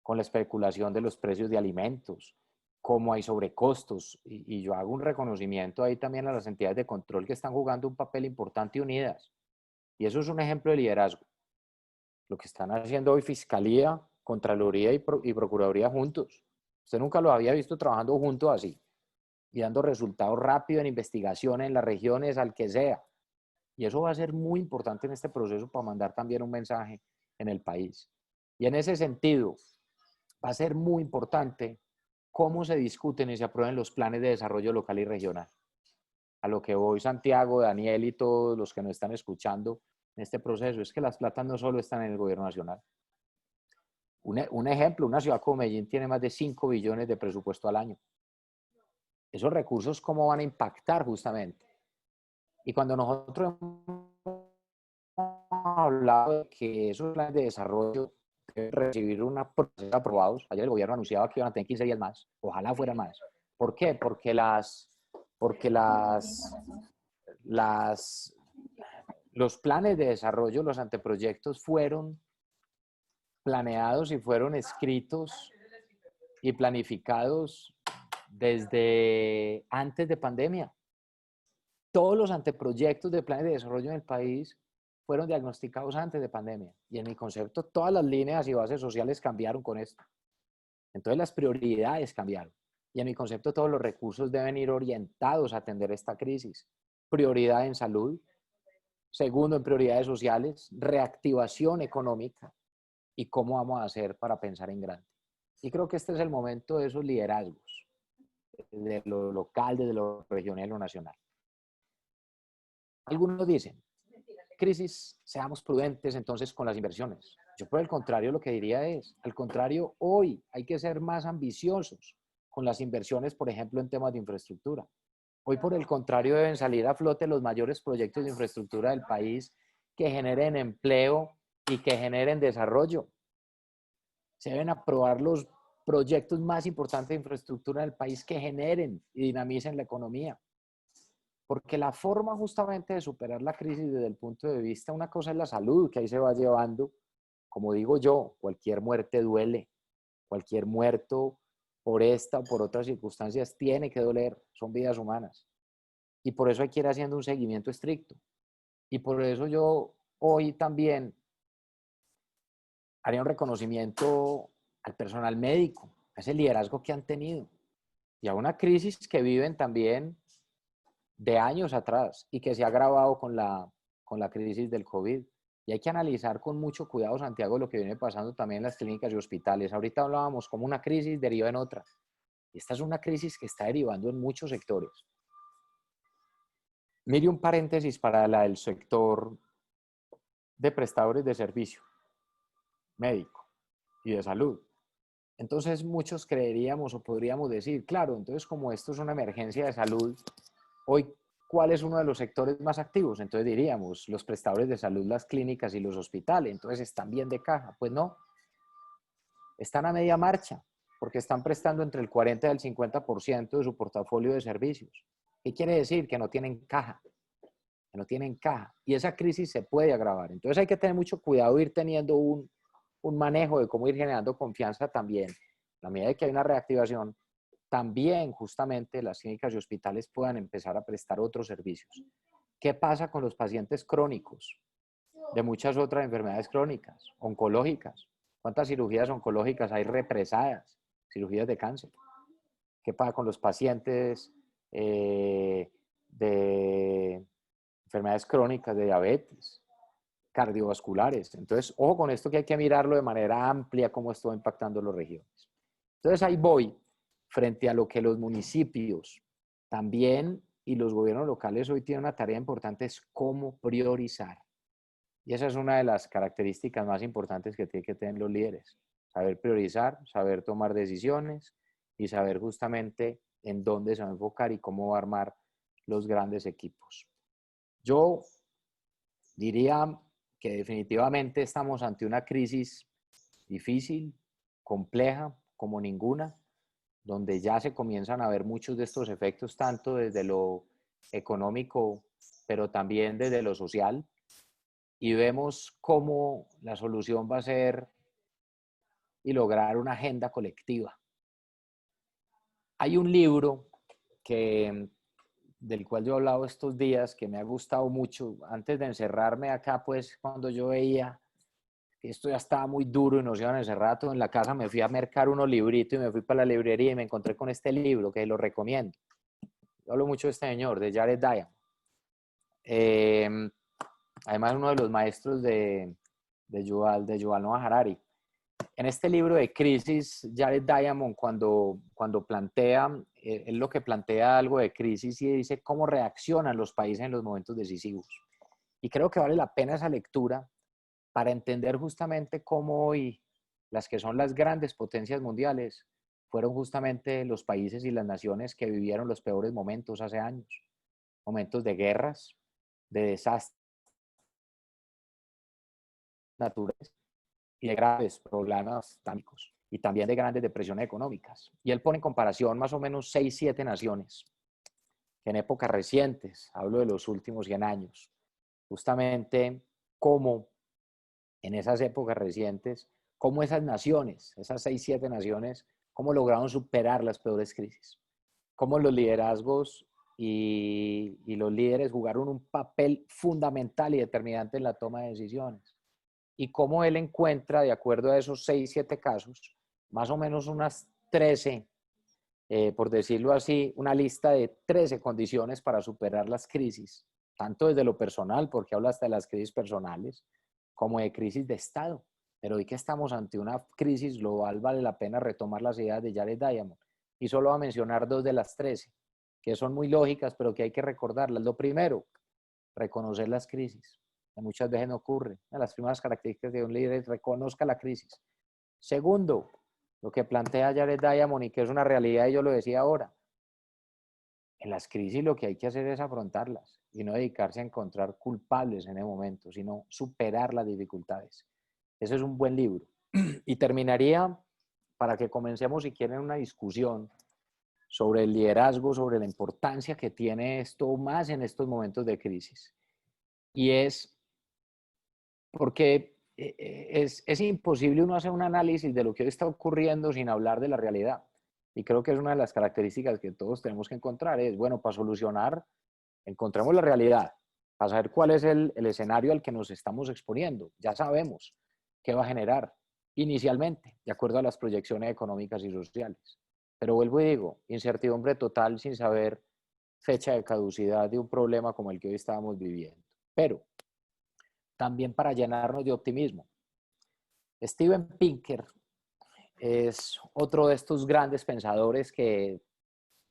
[SPEAKER 3] con la especulación de los precios de alimentos, cómo hay sobrecostos. Y yo hago un reconocimiento ahí también a las entidades de control que están jugando un papel importante y unidas. Y eso es un ejemplo de liderazgo. Lo que están haciendo hoy Fiscalía, Contraloría y Procuraduría juntos. Usted nunca lo había visto trabajando juntos así y dando resultados rápidos en investigaciones en las regiones, al que sea. Y eso va a ser muy importante en este proceso para mandar también un mensaje en el país. Y en ese sentido, va a ser muy importante cómo se discuten y se aprueben los planes de desarrollo local y regional. A lo que voy, Santiago, Daniel y todos los que nos están escuchando en este proceso, es que las platas no solo están en el gobierno nacional. Un ejemplo, una ciudad como Medellín tiene más de 5 billones de presupuesto al año. Esos recursos, ¿cómo van a impactar justamente? Y cuando nosotros hemos hablado de que esos planes de desarrollo deben recibir una proceso aprobados, ayer el gobierno anunciaba que iban a tener 15 días más, ojalá fuera más. ¿Por qué? Porque los planes de desarrollo, los anteproyectos fueron planeados y fueron escritos y planificados desde antes de pandemia. Todos los anteproyectos de planes de desarrollo en el país fueron diagnosticados antes de pandemia. Y en mi concepto, todas las líneas y bases sociales cambiaron con esto. Entonces, las prioridades cambiaron. Y en mi concepto, todos los recursos deben ir orientados a atender esta crisis. Prioridad en salud. Segundo, en prioridades sociales. Reactivación económica. Y cómo vamos a hacer para pensar en grande. Y creo que este es el momento de esos liderazgos. De lo local, de lo regional y lo nacional. Algunos dicen, crisis, seamos prudentes entonces con las inversiones. Yo por el contrario lo que diría es, al contrario, hoy hay que ser más ambiciosos con las inversiones, por ejemplo, en temas de infraestructura. Hoy por el contrario deben salir a flote los mayores proyectos de infraestructura del país que generen empleo y que generen desarrollo. Se deben aprobar los proyectos más importantes de infraestructura del país que generen y dinamicen la economía. Porque la forma justamente de superar la crisis desde el punto de vista, una cosa es la salud, que ahí se va llevando. Como digo yo, cualquier muerte duele. Cualquier muerto por esta o por otras circunstancias tiene que doler. Son vidas humanas. Y por eso hay que ir haciendo un seguimiento estricto. Y por eso yo hoy también haría un reconocimiento al personal médico, a ese liderazgo que han tenido y a una crisis que viven también de años atrás y que se ha agravado con la crisis del COVID. Y hay que analizar con mucho cuidado, Santiago, lo que viene pasando también en las clínicas y hospitales. Ahorita hablábamos como una crisis deriva en otra. Y esta es una crisis que está derivando en muchos sectores. Mire un paréntesis para el sector de prestadores de servicio médico y de salud. Entonces muchos creeríamos o podríamos decir, claro, entonces como esto es una emergencia de salud, hoy, ¿cuál es uno de los sectores más activos? Entonces diríamos, los prestadores de salud, las clínicas y los hospitales, entonces están bien de caja. Pues no, están a media marcha, porque están prestando entre el 40 y el 50% de su portafolio de servicios. ¿Qué quiere decir? Que no tienen caja, que no tienen caja. Y esa crisis se puede agravar. Entonces hay que tener mucho cuidado, ir teniendo un manejo de cómo ir generando confianza también. A la medida de que hay una reactivación, también justamente las clínicas y hospitales puedan empezar a prestar otros servicios. ¿Qué pasa con los pacientes crónicos de muchas otras enfermedades crónicas, oncológicas? ¿Cuántas cirugías oncológicas hay represadas? Cirugías de cáncer. ¿Qué pasa con los pacientes de enfermedades crónicas, de diabetes, cardiovasculares? Entonces, ojo con esto, que hay que mirarlo de manera amplia, cómo esto va impactando las regiones. Entonces, ahí voy, frente a lo que los municipios también y los gobiernos locales hoy tienen una tarea importante, es cómo priorizar. Y esa es una de las características más importantes que tienen que tener los líderes. Saber priorizar, saber tomar decisiones y saber justamente en dónde se va a enfocar y cómo va a armar los grandes equipos. Yo diría que definitivamente estamos ante una crisis difícil, compleja, como ninguna, donde ya se comienzan a ver muchos de estos efectos, tanto desde lo económico, pero también desde lo social, y vemos cómo la solución va a ser y lograr una agenda colectiva. Hay un libro del cual yo he hablado estos días, que me ha gustado mucho. Antes de encerrarme acá, pues cuando yo veía que esto ya estaba muy duro y nos iban a encerrar todo en la casa, me fui a mercar unos libritos y me fui para la librería y me encontré con este libro que lo recomiendo. Yo hablo mucho de este señor, de Jared Diamond. Además, uno de los maestros de Yuval Noah Harari. En este libro de crisis, Jared Diamond, cuando plantea, él lo que plantea algo de crisis y dice cómo reaccionan los países en los momentos decisivos. Y creo que vale la pena esa lectura para entender justamente cómo hoy las que son las grandes potencias mundiales fueron justamente los países y las naciones que vivieron los peores momentos hace años. Momentos de guerras, de desastres naturales y de graves problemas tánicos y también de grandes depresiones económicas. Y él pone en comparación más o menos 6, 7 naciones que en épocas recientes, hablo de los últimos 100 años, justamente cómo en esas épocas recientes, cómo esas naciones, esas 6, 7 naciones, cómo lograron superar las peores crisis, cómo los liderazgos y los líderes jugaron un papel fundamental y determinante en la toma de decisiones. Y cómo él encuentra, de acuerdo a esos 6, 7 casos, más o menos unas 13, por decirlo así, una lista de 13 condiciones para superar las crisis, tanto desde lo personal, porque habla hasta de las crisis personales, como de crisis de Estado. Pero hoy que estamos ante una crisis global, vale la pena retomar las ideas de Jared Diamond. Y solo va a mencionar 2 de las 13, que son muy lógicas, pero que hay que recordarlas. Lo primero, reconocer las crisis, que muchas veces no ocurre. Una de las primeras características de un líder es reconozca la crisis. Segundo, lo que plantea Jared Diamond y que es una realidad, y yo lo decía ahora, en las crisis lo que hay que hacer es afrontarlas y no dedicarse a encontrar culpables en el momento, sino superar las dificultades. Eso es un buen libro. Y terminaría para que comencemos, si quieren, una discusión sobre el liderazgo, sobre la importancia que tiene esto más en estos momentos de crisis. Y es porque es imposible uno hacer un análisis de lo que hoy está ocurriendo sin hablar de la realidad. Y creo que es una de las características que todos tenemos que encontrar. Es, bueno, para solucionar, encontremos la realidad, para saber cuál es el escenario al que nos estamos exponiendo. Ya sabemos qué va a generar inicialmente, de acuerdo a las proyecciones económicas y sociales. Pero vuelvo y digo, incertidumbre total sin saber fecha de caducidad de un problema como el que hoy estábamos viviendo. Pero también para llenarnos de optimismo. Steven Pinker es otro de estos grandes pensadores que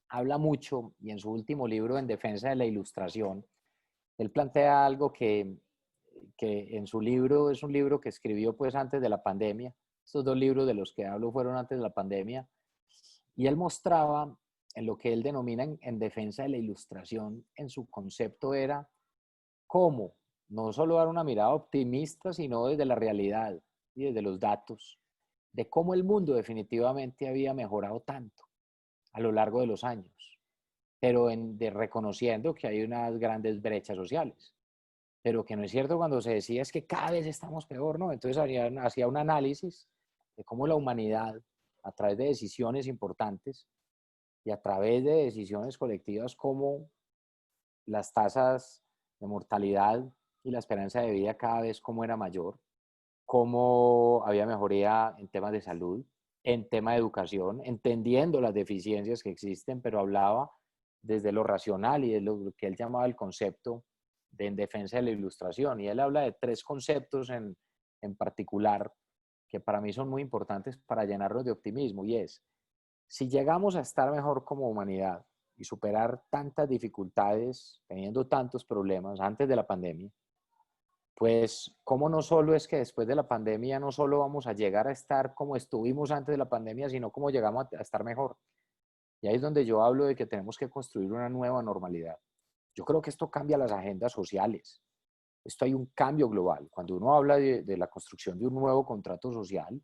[SPEAKER 3] habla mucho y en su último libro, En defensa de la ilustración, él plantea algo que en su libro, es un libro que escribió pues antes de la pandemia. Estos dos libros de los que hablo fueron antes de la pandemia. Y él mostraba en lo que él denomina en defensa de la ilustración, en su concepto era cómo no solo dar una mirada optimista, sino desde la realidad y desde los datos, de cómo el mundo definitivamente había mejorado tanto a lo largo de los años, pero reconociendo que hay unas grandes brechas sociales, pero que no es cierto cuando se decía es que cada vez estamos peor, ¿no? Entonces hacía un análisis de cómo la humanidad, a través de decisiones importantes y a través de decisiones colectivas, cómo las tasas de mortalidad y la esperanza de vida cada vez como era mayor, cómo había mejoría en temas de salud, en tema de educación, entendiendo las deficiencias que existen, pero hablaba desde lo racional y de lo que él llamaba el concepto de en defensa de la ilustración. Y él habla de tres conceptos en particular que para mí son muy importantes para llenarnos de optimismo, y es, si llegamos a estar mejor como humanidad y superar tantas dificultades, teniendo tantos problemas antes de la pandemia, pues cómo no solo es que después de la pandemia no solo vamos a llegar a estar como estuvimos antes de la pandemia, sino como llegamos a estar mejor. Y ahí es donde yo hablo de que tenemos que construir una nueva normalidad. Yo creo que esto cambia las agendas sociales. Esto hay un cambio global. Cuando uno habla de la construcción de un nuevo contrato social,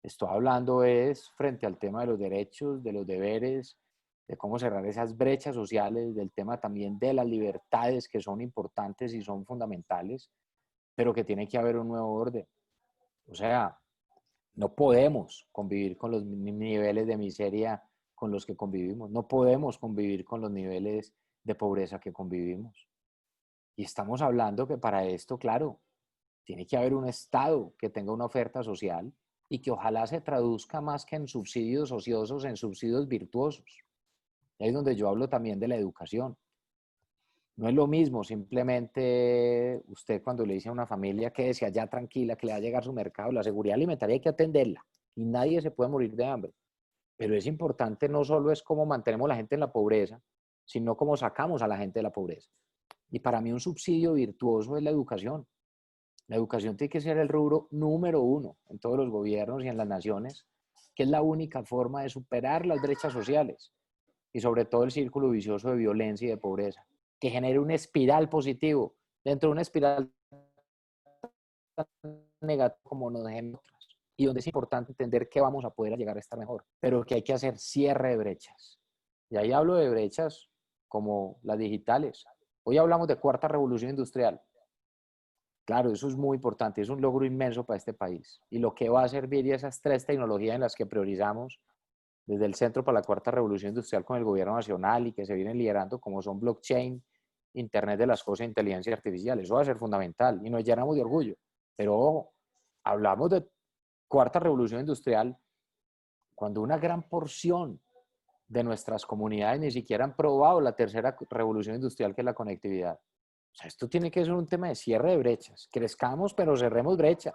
[SPEAKER 3] estoy hablando es frente al tema de los derechos, de los deberes, de cómo cerrar esas brechas sociales, del tema también de las libertades que son importantes y son fundamentales, pero que tiene que haber un nuevo orden. O sea, no podemos convivir con los niveles de miseria con los que convivimos, no podemos convivir con los niveles de pobreza que convivimos. Y estamos hablando que para esto, claro, tiene que haber un Estado que tenga una oferta social y que ojalá se traduzca más que en subsidios ociosos, en subsidios virtuosos. Y ahí es donde yo hablo también de la educación. No es lo mismo simplemente usted cuando le dice a una familia que sea ya tranquila, que le va a llegar su mercado, la seguridad alimentaria hay que atenderla y nadie se puede morir de hambre. Pero es importante no solo es cómo mantenemos a la gente en la pobreza, sino cómo sacamos a la gente de la pobreza. Y para mí un subsidio virtuoso es la educación. La educación tiene que ser el rubro número uno en todos los gobiernos y en las naciones, que es la única forma de superar las brechas sociales y sobre todo el círculo vicioso de violencia y de pobreza, que genere una espiral positivo dentro de una espiral negativa como nos dejen otras, y donde es importante entender que vamos a poder llegar a estar mejor, pero que hay que hacer cierre de brechas. Y ahí hablo de brechas como las digitales. Hoy hablamos de cuarta revolución industrial. Claro, eso es muy importante, es un logro inmenso para este país. Y lo que va a servir y esas tres tecnologías en las que priorizamos desde el Centro para la Cuarta Revolución Industrial con el Gobierno Nacional y que se vienen liderando, como son blockchain, Internet de las Cosas e inteligencia artificial. Eso va a ser fundamental y nos llenamos de orgullo. Pero ojo, hablamos de Cuarta Revolución Industrial cuando una gran porción de nuestras comunidades ni siquiera han probado la tercera revolución industrial, que es la conectividad. O sea, esto tiene que ser un tema de cierre de brechas. Crezcamos, pero cerremos brechas.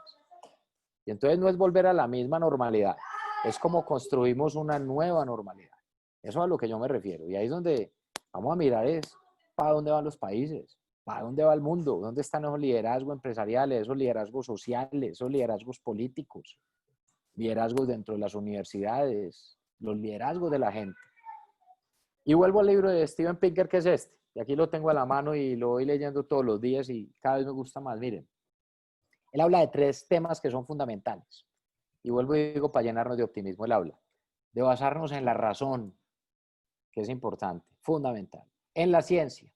[SPEAKER 3] Y entonces no es volver a la misma normalidad, es como construimos una nueva normalidad. Eso es a lo que yo me refiero. Y ahí es donde vamos a mirar es para dónde van los países. ¿Para dónde va el mundo? ¿Dónde están esos liderazgos empresariales, esos liderazgos sociales, esos liderazgos políticos, liderazgos dentro de las universidades, los liderazgos de la gente? Y vuelvo al libro de Steven Pinker, que es este. Y aquí lo tengo a la mano y lo voy leyendo todos los días y cada vez me gusta más. Miren, él habla de 3 temas que son fundamentales. Y vuelvo y digo, para llenarnos de optimismo, él habla de basarnos en la razón, que es importante, fundamental. En la ciencia,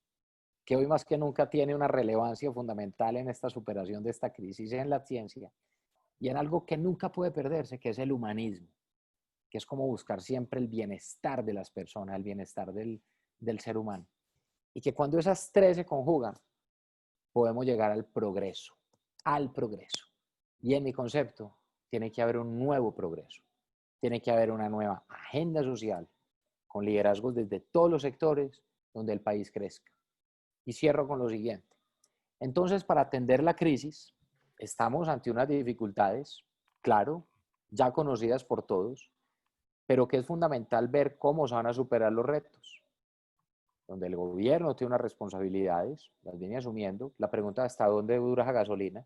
[SPEAKER 3] que hoy más que nunca tiene una relevancia fundamental en esta superación de esta crisis, en la ciencia. Y en algo que nunca puede perderse, que es el humanismo, que es como buscar siempre el bienestar de las personas, el bienestar del ser humano. Y que cuando esas 3 se conjugan, podemos llegar al progreso, al progreso. Y en mi concepto, tiene que haber un nuevo progreso. Tiene que haber una nueva agenda social con liderazgos desde todos los sectores donde el país crezca. Y cierro con lo siguiente. Entonces, para atender la crisis, estamos ante unas dificultades, claro, ya conocidas por todos, pero que es fundamental ver cómo se van a superar los retos. Donde el gobierno tiene unas responsabilidades, las viene asumiendo. La pregunta es hasta dónde dura esa gasolina.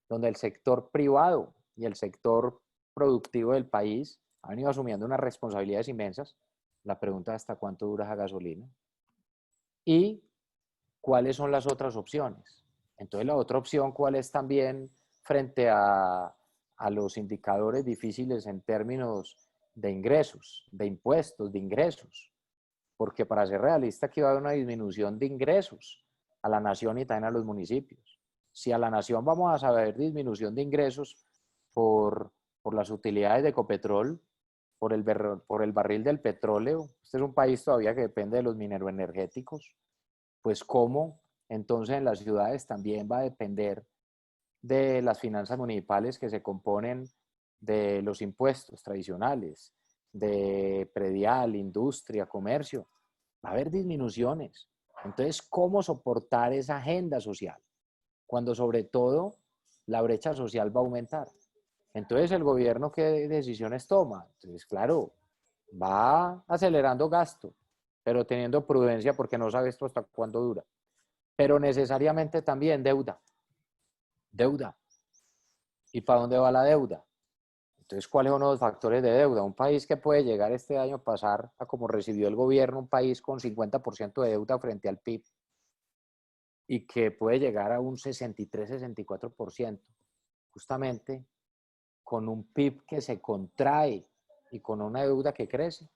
[SPEAKER 3] Donde el sector privado y el sector productivo del país han ido asumiendo unas responsabilidades inmensas. La pregunta es hasta cuánto dura esa gasolina. Y cuáles son las otras opciones. Entonces, la otra opción, ¿cuál es también frente a los indicadores difíciles en términos de ingresos, de impuestos, de ingresos? Porque para ser realista, aquí va a haber una disminución de ingresos a la nación y también a los municipios. Si a la nación vamos a saber disminución de ingresos por las utilidades de Ecopetrol, por el barril del petróleo, este es un país todavía que depende de los mineroenergéticos, pues cómo entonces en las ciudades también va a depender de las finanzas municipales que se componen de los impuestos tradicionales, de predial, industria, comercio. Va a haber disminuciones. Entonces, ¿cómo soportar esa agenda social? Cuando sobre todo la brecha social va a aumentar. Entonces, ¿el gobierno qué decisiones toma? Entonces, claro, va acelerando gasto, pero teniendo prudencia porque no sabe esto hasta cuándo dura. Pero necesariamente también deuda. Deuda. ¿Y para dónde va la deuda? Entonces, ¿cuáles son los factores de deuda? Un país que puede llegar este año a pasar a como recibió el gobierno, un país con 50% de deuda frente al PIB y que puede llegar a un 63-64%, justamente con un PIB que se contrae y con una deuda que crece.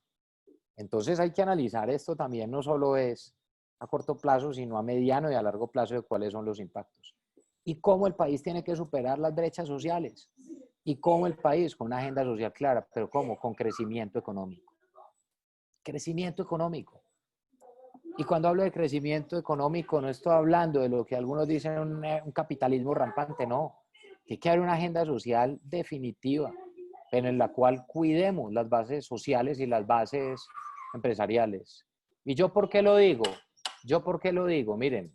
[SPEAKER 3] Entonces hay que analizar esto también, no solo es a corto plazo, sino a mediano y a largo plazo de cuáles son los impactos. Y cómo el país tiene que superar las brechas sociales. Y cómo el país, con una agenda social clara, pero ¿cómo? Con crecimiento económico. Crecimiento económico. Y cuando hablo de crecimiento económico, no estoy hablando de lo que algunos dicen un capitalismo rampante, no. Tiene que haber una agenda social definitiva, pero en la cual cuidemos las bases sociales y las bases empresariales. ¿Y yo por qué lo digo? ¿Yo por qué lo digo? Miren,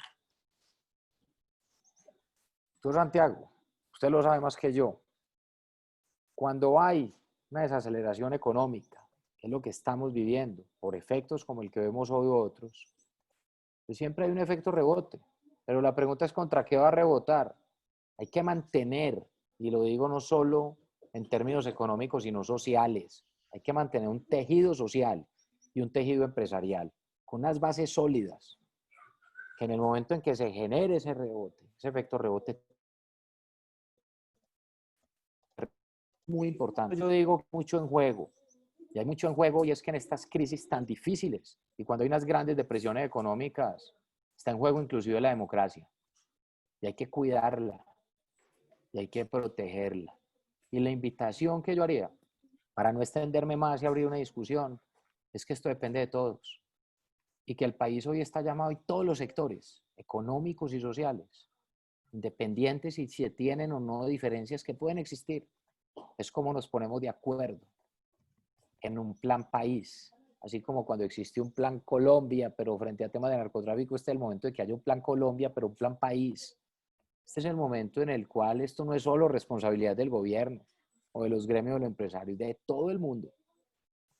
[SPEAKER 3] tú, Santiago, usted lo sabe más que yo. Cuando hay una desaceleración económica, que es lo que estamos viviendo, por efectos como el que vemos hoy u otros, pues siempre hay un efecto rebote. Pero la pregunta es contra qué va a rebotar. Hay que mantener, y lo digo no solo en términos económicos, sino sociales. Hay que mantener un tejido social y un tejido empresarial con unas bases sólidas, que en el momento en que se genere ese rebote, ese efecto rebote, muy importante. Yo digo mucho en juego, y hay mucho en juego, y es que en estas crisis tan difíciles, y cuando hay unas grandes depresiones económicas, está en juego inclusive la democracia, y hay que cuidarla, y hay que protegerla. Y la invitación que yo haría, para no extenderme más y abrir una discusión, es que esto depende de todos, y que el país hoy está llamado, y todos los sectores, económicos y sociales, independientes y si tienen o no diferencias que pueden existir, es como nos ponemos de acuerdo en un plan país, así como cuando existe un plan Colombia, pero frente a temas de narcotráfico, este es el momento de que haya un plan Colombia, pero un plan país. Este es el momento en el cual esto no es solo responsabilidad del gobierno o de los gremios de los empresarios, de todo el mundo,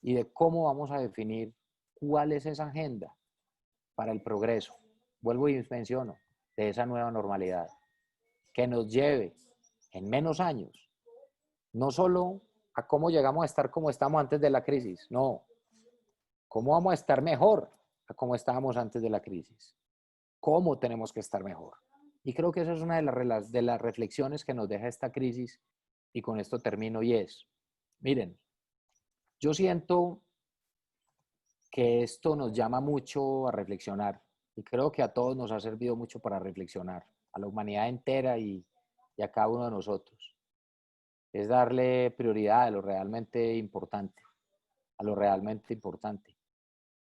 [SPEAKER 3] y de cómo vamos a definir cuál es esa agenda para el progreso. Vuelvo y menciono, de esa nueva normalidad que nos lleve en menos años, no solo a cómo llegamos a estar como estamos antes de la crisis, no, cómo vamos a estar mejor a cómo estábamos antes de la crisis, cómo tenemos que estar mejor. Y creo que esa es una de las reflexiones que nos deja esta crisis, y con esto termino, y es, miren, yo siento que esto nos llama mucho a reflexionar, y creo que a todos nos ha servido mucho para reflexionar, a la humanidad entera y a cada uno de nosotros. Es darle prioridad a lo realmente importante, a lo realmente importante.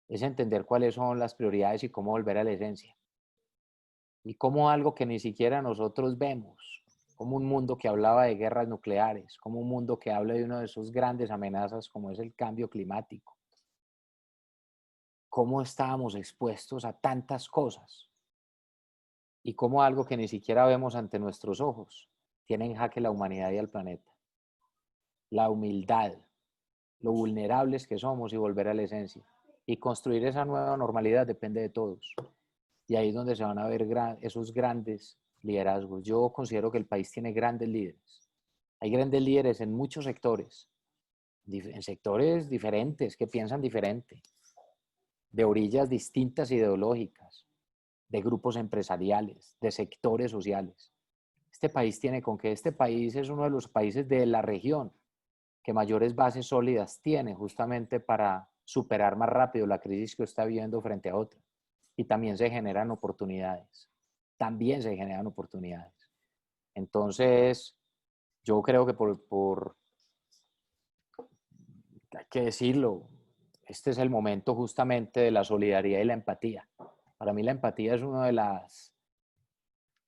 [SPEAKER 3] Es entender cuáles son las prioridades y cómo volver a la esencia. Y cómo algo que ni siquiera nosotros vemos, como un mundo que hablaba de guerras nucleares, como un mundo que habla de una de sus grandes amenazas como es el cambio climático, cómo estábamos expuestos a tantas cosas y cómo algo que ni siquiera vemos ante nuestros ojos tiene en jaque la humanidad y el planeta. La humildad, lo vulnerables que somos y volver a la esencia. Y construir esa nueva normalidad depende de todos. Y ahí es donde se van a ver esos grandes liderazgos. Yo considero que el país tiene grandes líderes. Hay grandes líderes en muchos sectores, en sectores diferentes, que piensan diferente, de orillas distintas ideológicas, de grupos empresariales, de sectores sociales. Este país tiene con que este país es uno de los países de la región que mayores bases sólidas tiene justamente para superar más rápido la crisis que está viviendo frente a otra. Y también se generan oportunidades. También se generan oportunidades. Entonces, yo creo que hay que decirlo, este es el momento justamente de la solidaridad y la empatía. Para mí la empatía es uno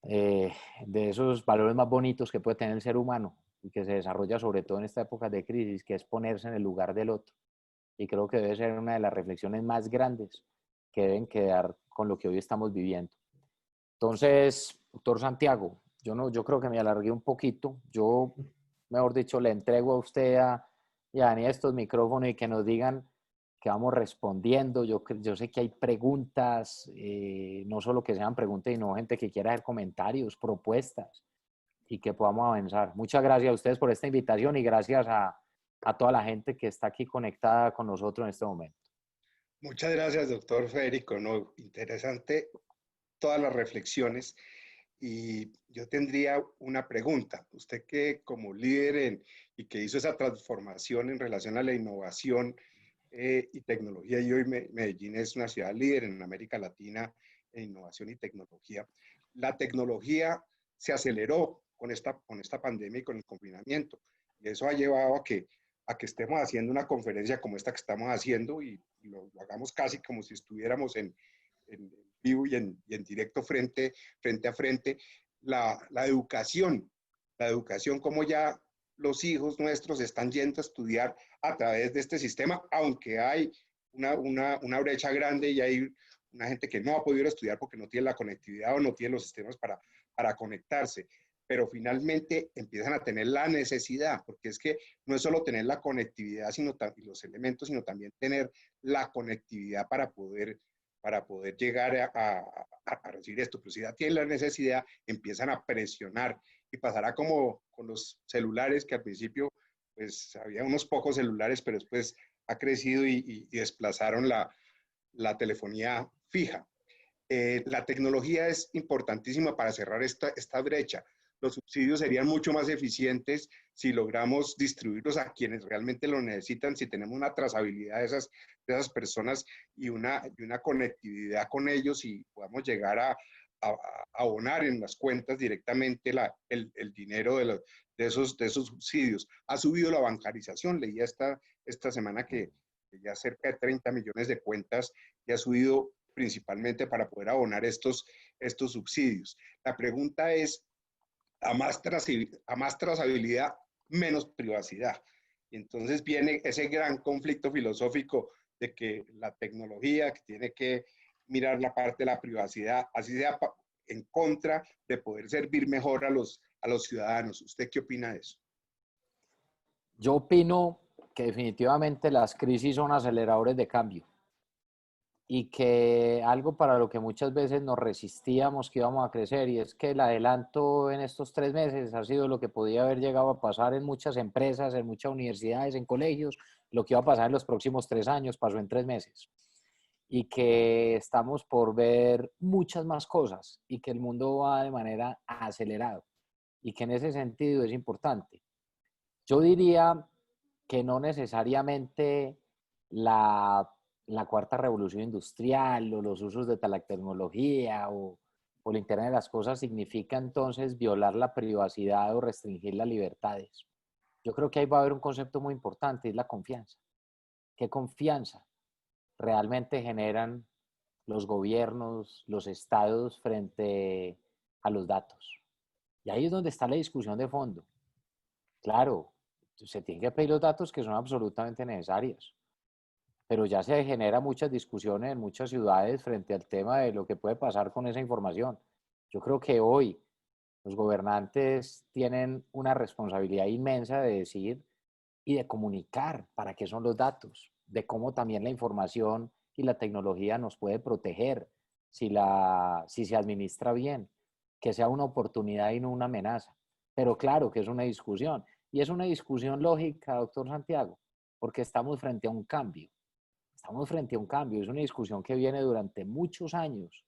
[SPEAKER 3] de esos valores más bonitos que puede tener el ser humano y que se desarrolla sobre todo en esta época de crisis, que es ponerse en el lugar del otro. Y creo que debe ser una de las reflexiones más grandes que deben quedar con lo que hoy estamos viviendo. Entonces, doctor Santiago, yo creo que me alargué un poquito. Yo, mejor dicho, le entrego a usted y a Dani estos micrófonos y que nos digan que vamos respondiendo. Yo sé que hay preguntas, no solo que sean preguntas, sino gente que quiera hacer comentarios, propuestas y que podamos avanzar. Muchas gracias a ustedes por esta invitación y gracias a toda la gente que está aquí conectada con nosotros en este momento.
[SPEAKER 2] Muchas gracias, doctor Federico. No, interesante todas las reflexiones. Y yo tendría una pregunta. Usted que como líder y que hizo esa transformación en relación a la innovación y tecnología, y hoy Medellín es una ciudad líder en América Latina en innovación y tecnología. La tecnología se aceleró con esta pandemia y con el confinamiento. Y eso ha llevado a que estemos haciendo una conferencia como esta que estamos haciendo y lo hagamos casi como si estuviéramos en vivo y en directo frente a frente. La educación, como ya los hijos nuestros están yendo a estudiar a través de este sistema, aunque hay una brecha grande y hay una gente que no ha podido estudiar porque no tiene la conectividad o no tiene los sistemas para conectarse, pero finalmente empiezan a tener la necesidad, porque es que no es solo tener la conectividad y los elementos, sino también tener la conectividad para poder llegar a recibir esto. Pero si ya tienen la necesidad, empiezan a presionar y pasará como con los celulares, que al principio pues había unos pocos celulares, pero después ha crecido y desplazaron la telefonía fija. La tecnología es importantísima para cerrar esta brecha. Los subsidios serían mucho más eficientes si logramos distribuirlos a quienes realmente lo necesitan, si tenemos una trazabilidad de esas personas y una conectividad con ellos y podamos llegar a abonar en las cuentas directamente el dinero de esos subsidios. Ha subido la bancarización, leía esta semana que ya cerca de 30 millones de cuentas ya ha subido principalmente para poder abonar estos subsidios. La pregunta es, a más trazabilidad, menos privacidad. Y entonces viene ese gran conflicto filosófico de que la tecnología que tiene que mirar la parte de la privacidad, así sea en contra de poder servir mejor a los ciudadanos. ¿Usted qué opina de eso?
[SPEAKER 3] Yo opino que definitivamente las crisis son aceleradores de cambio y que algo para lo que muchas veces nos resistíamos que íbamos a crecer, y es que el adelanto en estos 3 meses ha sido lo que podía haber llegado a pasar en muchas empresas, en muchas universidades, en colegios, lo que iba a pasar en los próximos 3 años pasó en 3 meses, y que estamos por ver muchas más cosas y que el mundo va de manera acelerada y que en ese sentido es importante. Yo diría que no necesariamente la, la cuarta revolución industrial o los usos de la tecnología o el Internet de las cosas significa entonces violar la privacidad o restringir las libertades. Yo creo que ahí va a haber un concepto muy importante, es la confianza. ¿Qué confianza realmente generan los gobiernos, los estados frente a los datos? Y ahí es donde está la discusión de fondo. Claro, se tienen que pedir los datos que son absolutamente necesarios, pero ya se genera muchas discusiones en muchas ciudades frente al tema de lo que puede pasar con esa información. Yo creo que hoy los gobernantes tienen una responsabilidad inmensa de decir y de comunicar para qué son los datos, de cómo también la información y la tecnología nos puede proteger si se administra bien, que sea una oportunidad y no una amenaza. Pero claro que es una discusión, y es una discusión lógica, doctor Santiago, porque estamos frente a un cambio. Estamos frente a un cambio, es una discusión que viene durante muchos años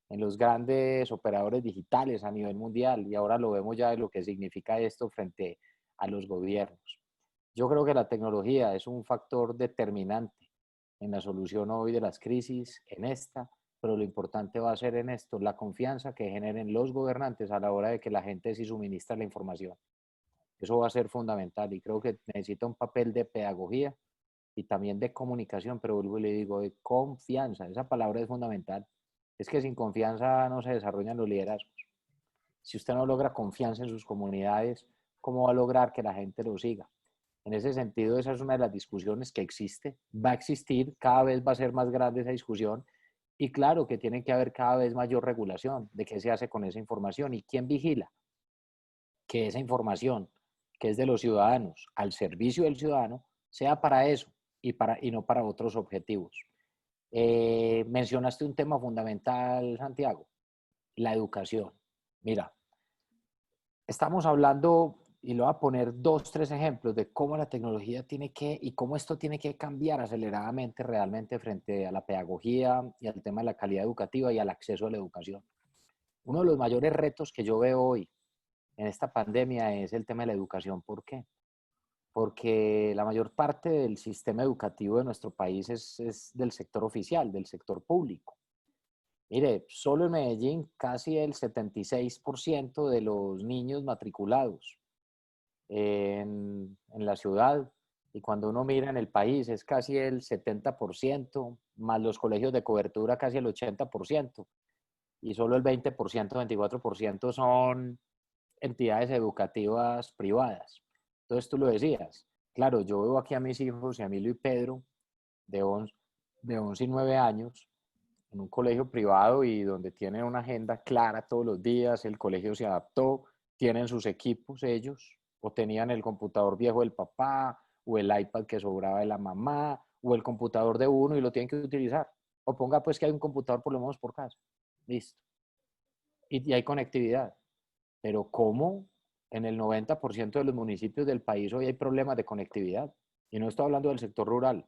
[SPEAKER 3] en los grandes operadores digitales a nivel mundial, y ahora lo vemos ya de lo que significa esto frente a los gobiernos. Yo creo que la tecnología es un factor determinante en la solución hoy de las crisis, en esta, pero lo importante va a ser en esto, la confianza que generen los gobernantes a la hora de que la gente sí suministra la información. Eso va a ser fundamental y creo que necesita un papel de pedagogía y también de comunicación, pero vuelvo y le digo, de confianza. Esa palabra es fundamental. Es que sin confianza no se desarrollan los liderazgos. Si usted no logra confianza en sus comunidades, ¿cómo va a lograr que la gente lo siga? En ese sentido, esa es una de las discusiones que existe, va a existir, cada vez va a ser más grande esa discusión, y claro que tiene que haber cada vez mayor regulación de qué se hace con esa información y quién vigila que esa información que es de los ciudadanos al servicio del ciudadano sea para eso y no para otros objetivos. Mencionaste un tema fundamental, Santiago, la educación. Mira, estamos hablando, y le voy a poner 2, 3 ejemplos de cómo la tecnología tiene que, y cómo esto tiene que cambiar aceleradamente realmente frente a la pedagogía y al tema de la calidad educativa y al acceso a la educación. Uno de los mayores retos que yo veo hoy en esta pandemia es el tema de la educación. ¿Por qué? Porque la mayor parte del sistema educativo de nuestro país es del sector oficial, del sector público. Mire, solo en Medellín casi el 76% de los niños matriculados en la ciudad, y cuando uno mira en el país es casi el 70%, más los colegios de cobertura casi el 80%, y solo el 20%, 24% son entidades educativas privadas. Entonces tú lo decías, claro, yo veo aquí a mis hijos, Emilio y Pedro, de 11 y 9 años, en un colegio privado y donde tienen una agenda clara todos los días, el colegio se adaptó, tienen sus equipos ellos, o tenían el computador viejo del papá, o el iPad que sobraba de la mamá, o el computador de uno y lo tienen que utilizar. O ponga pues que hay un computador por lo menos por casa. Listo. Y hay conectividad. Pero ¿cómo en el 90% de los municipios del país hoy hay problemas de conectividad? Y no estoy hablando del sector rural,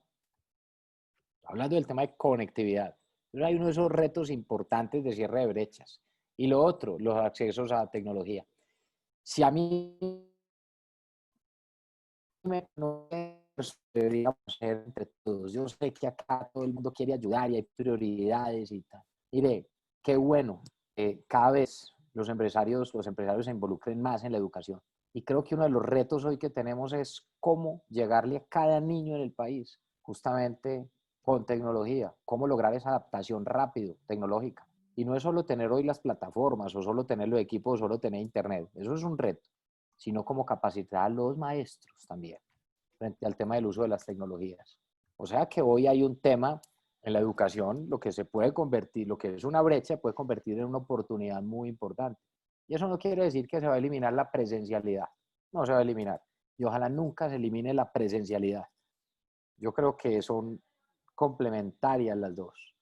[SPEAKER 3] estoy hablando del tema de conectividad. Entonces hay uno de esos retos importantes de cierre de brechas. Y lo otro, los accesos a la tecnología. Si a mí no deberíamos hacer entre todos. Yo sé que acá todo el mundo quiere ayudar y hay prioridades y tal. Mire, qué bueno, cada vez los empresarios se involucren más en la educación. Y creo que uno de los retos hoy que tenemos es cómo llegarle a cada niño en el país, justamente con tecnología, cómo lograr esa adaptación rápido, tecnológica. Y no es solo tener hoy las plataformas o solo tener los equipos o solo tener internet, eso es un reto, sino como capacitar a los maestros también frente al tema del uso de las tecnologías. O sea que hoy hay un tema en la educación, lo que se puede convertir, lo que es una brecha, puede convertir en una oportunidad muy importante. Y eso no quiere decir que se va a eliminar la presencialidad. No se va a eliminar. Y ojalá nunca se elimine la presencialidad. Yo creo que son complementarias las dos.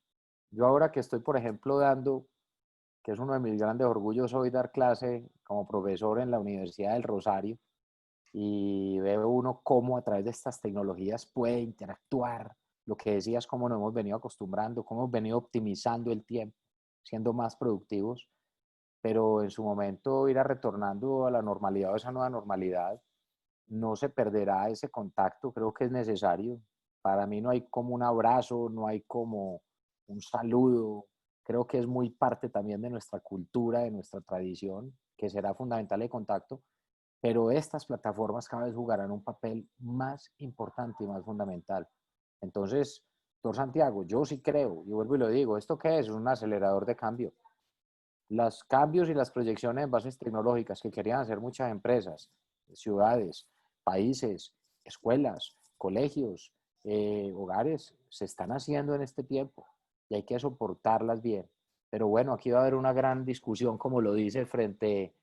[SPEAKER 3] Yo ahora que estoy, por ejemplo, dando, que es uno de mis grandes orgullos hoy dar clase como profesor en la Universidad del Rosario, y veo uno cómo a través de estas tecnologías puede interactuar, lo que decías, cómo nos hemos venido acostumbrando, cómo hemos venido optimizando el tiempo, siendo más productivos, pero en su momento irá retornando a la normalidad o esa nueva normalidad, no se perderá ese contacto, creo que es necesario. Para mí no hay como un abrazo, no hay como un saludo, creo que es muy parte también de nuestra cultura, de nuestra tradición, que será fundamental el contacto, pero estas plataformas cada vez jugarán un papel más importante y más fundamental. Entonces, doctor Santiago, yo sí creo, y vuelvo y lo digo, ¿esto qué es? Un acelerador de cambio. Los cambios y las proyecciones en bases tecnológicas que querían hacer muchas empresas, ciudades, países, escuelas, colegios, hogares, se están haciendo en este tiempo y hay que soportarlas bien. Pero bueno, aquí va a haber una gran discusión, como lo dice, frente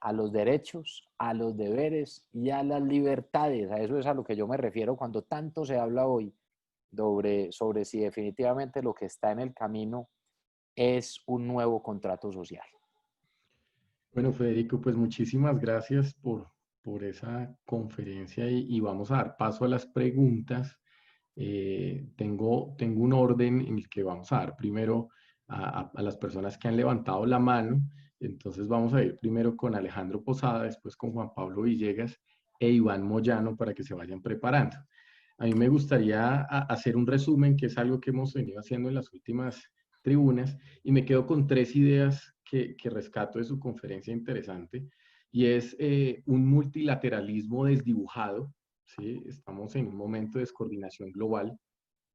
[SPEAKER 3] a los derechos, a los deberes y a las libertades. A eso es a lo que yo me refiero cuando tanto se habla hoy sobre si definitivamente lo que está en el camino es un nuevo contrato social.
[SPEAKER 1] Bueno, Federico, pues muchísimas gracias por esa conferencia y vamos a dar paso a las preguntas. Tengo un orden en el que vamos a dar primero a las personas que han levantado la mano. Entonces vamos a ir primero con Alejandro Posada, después con Juan Pablo Villegas e Iván Moyano para que se vayan preparando. A mí me gustaría hacer un resumen, que es algo que hemos venido haciendo en las últimas tribunas, y me quedo con tres ideas que rescato de su conferencia interesante, y es un multilateralismo desdibujado, ¿sí? Estamos en un momento de descoordinación global,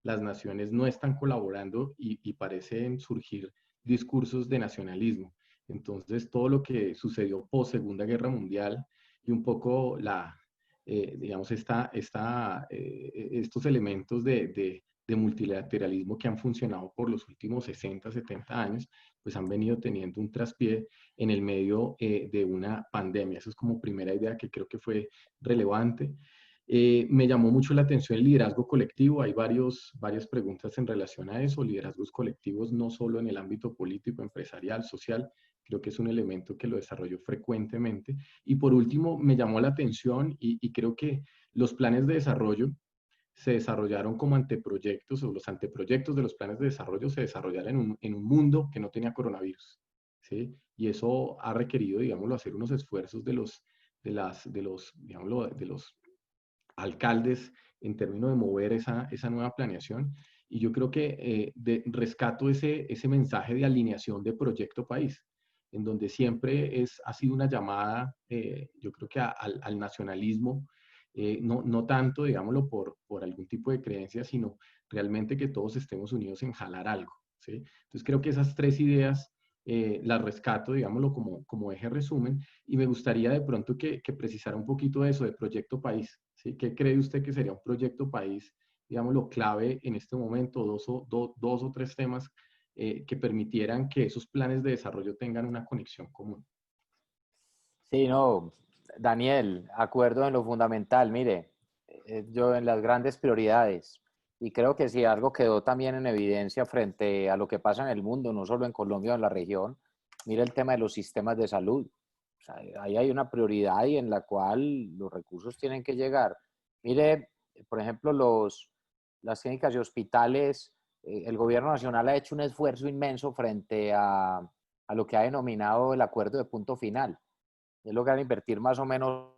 [SPEAKER 1] las naciones no están colaborando y parecen surgir discursos de nacionalismo. Entonces, todo lo que sucedió post Segunda Guerra Mundial y un poco digamos, estos elementos de multilateralismo que han funcionado por los últimos 60, 70 años, pues han venido teniendo un traspié en el medio de una pandemia. Eso es como primera idea que creo que fue relevante. Me llamó mucho la atención el liderazgo colectivo. Hay varias preguntas en relación a eso. Liderazgos colectivos no solo en el ámbito político, empresarial, social. Creo que es un elemento que lo desarrollo frecuentemente. Y por último, me llamó la atención y creo que los planes de desarrollo se desarrollaron como anteproyectos o los anteproyectos de los planes de desarrollo se desarrollaron en un mundo que no tenía coronavirus. ¿Sí? Y eso ha requerido, digámoslo, hacer unos esfuerzos de los alcaldes en términos de mover esa nueva planeación. Y yo creo que rescato ese mensaje de alineación de proyecto país, en donde siempre ha sido una llamada, yo creo que al nacionalismo, no tanto, digámoslo, por algún tipo de creencia, sino realmente que todos estemos unidos en jalar algo. ¿Sí? Entonces creo que esas tres ideas las rescato, digámoslo, como eje resumen, y me gustaría de pronto que precisara un poquito de eso, de proyecto país. ¿Sí? ¿Qué cree usted que sería un proyecto país, digámoslo, clave en este momento, dos o tres temas que permitieran que esos planes de desarrollo tengan una conexión común?
[SPEAKER 3] Sí, no, Daniel, acuerdo en lo fundamental. Mire, yo en las grandes prioridades, y creo que si algo quedó también en evidencia frente a lo que pasa en el mundo, no solo en Colombia o en la región, mire el tema de los sistemas de salud. O sea, ahí hay una prioridad y en la cual los recursos tienen que llegar. Mire, por ejemplo, las clínicas y hospitales, el gobierno nacional ha hecho un esfuerzo inmenso frente a lo que ha denominado el acuerdo de punto final, es lograr invertir más o menos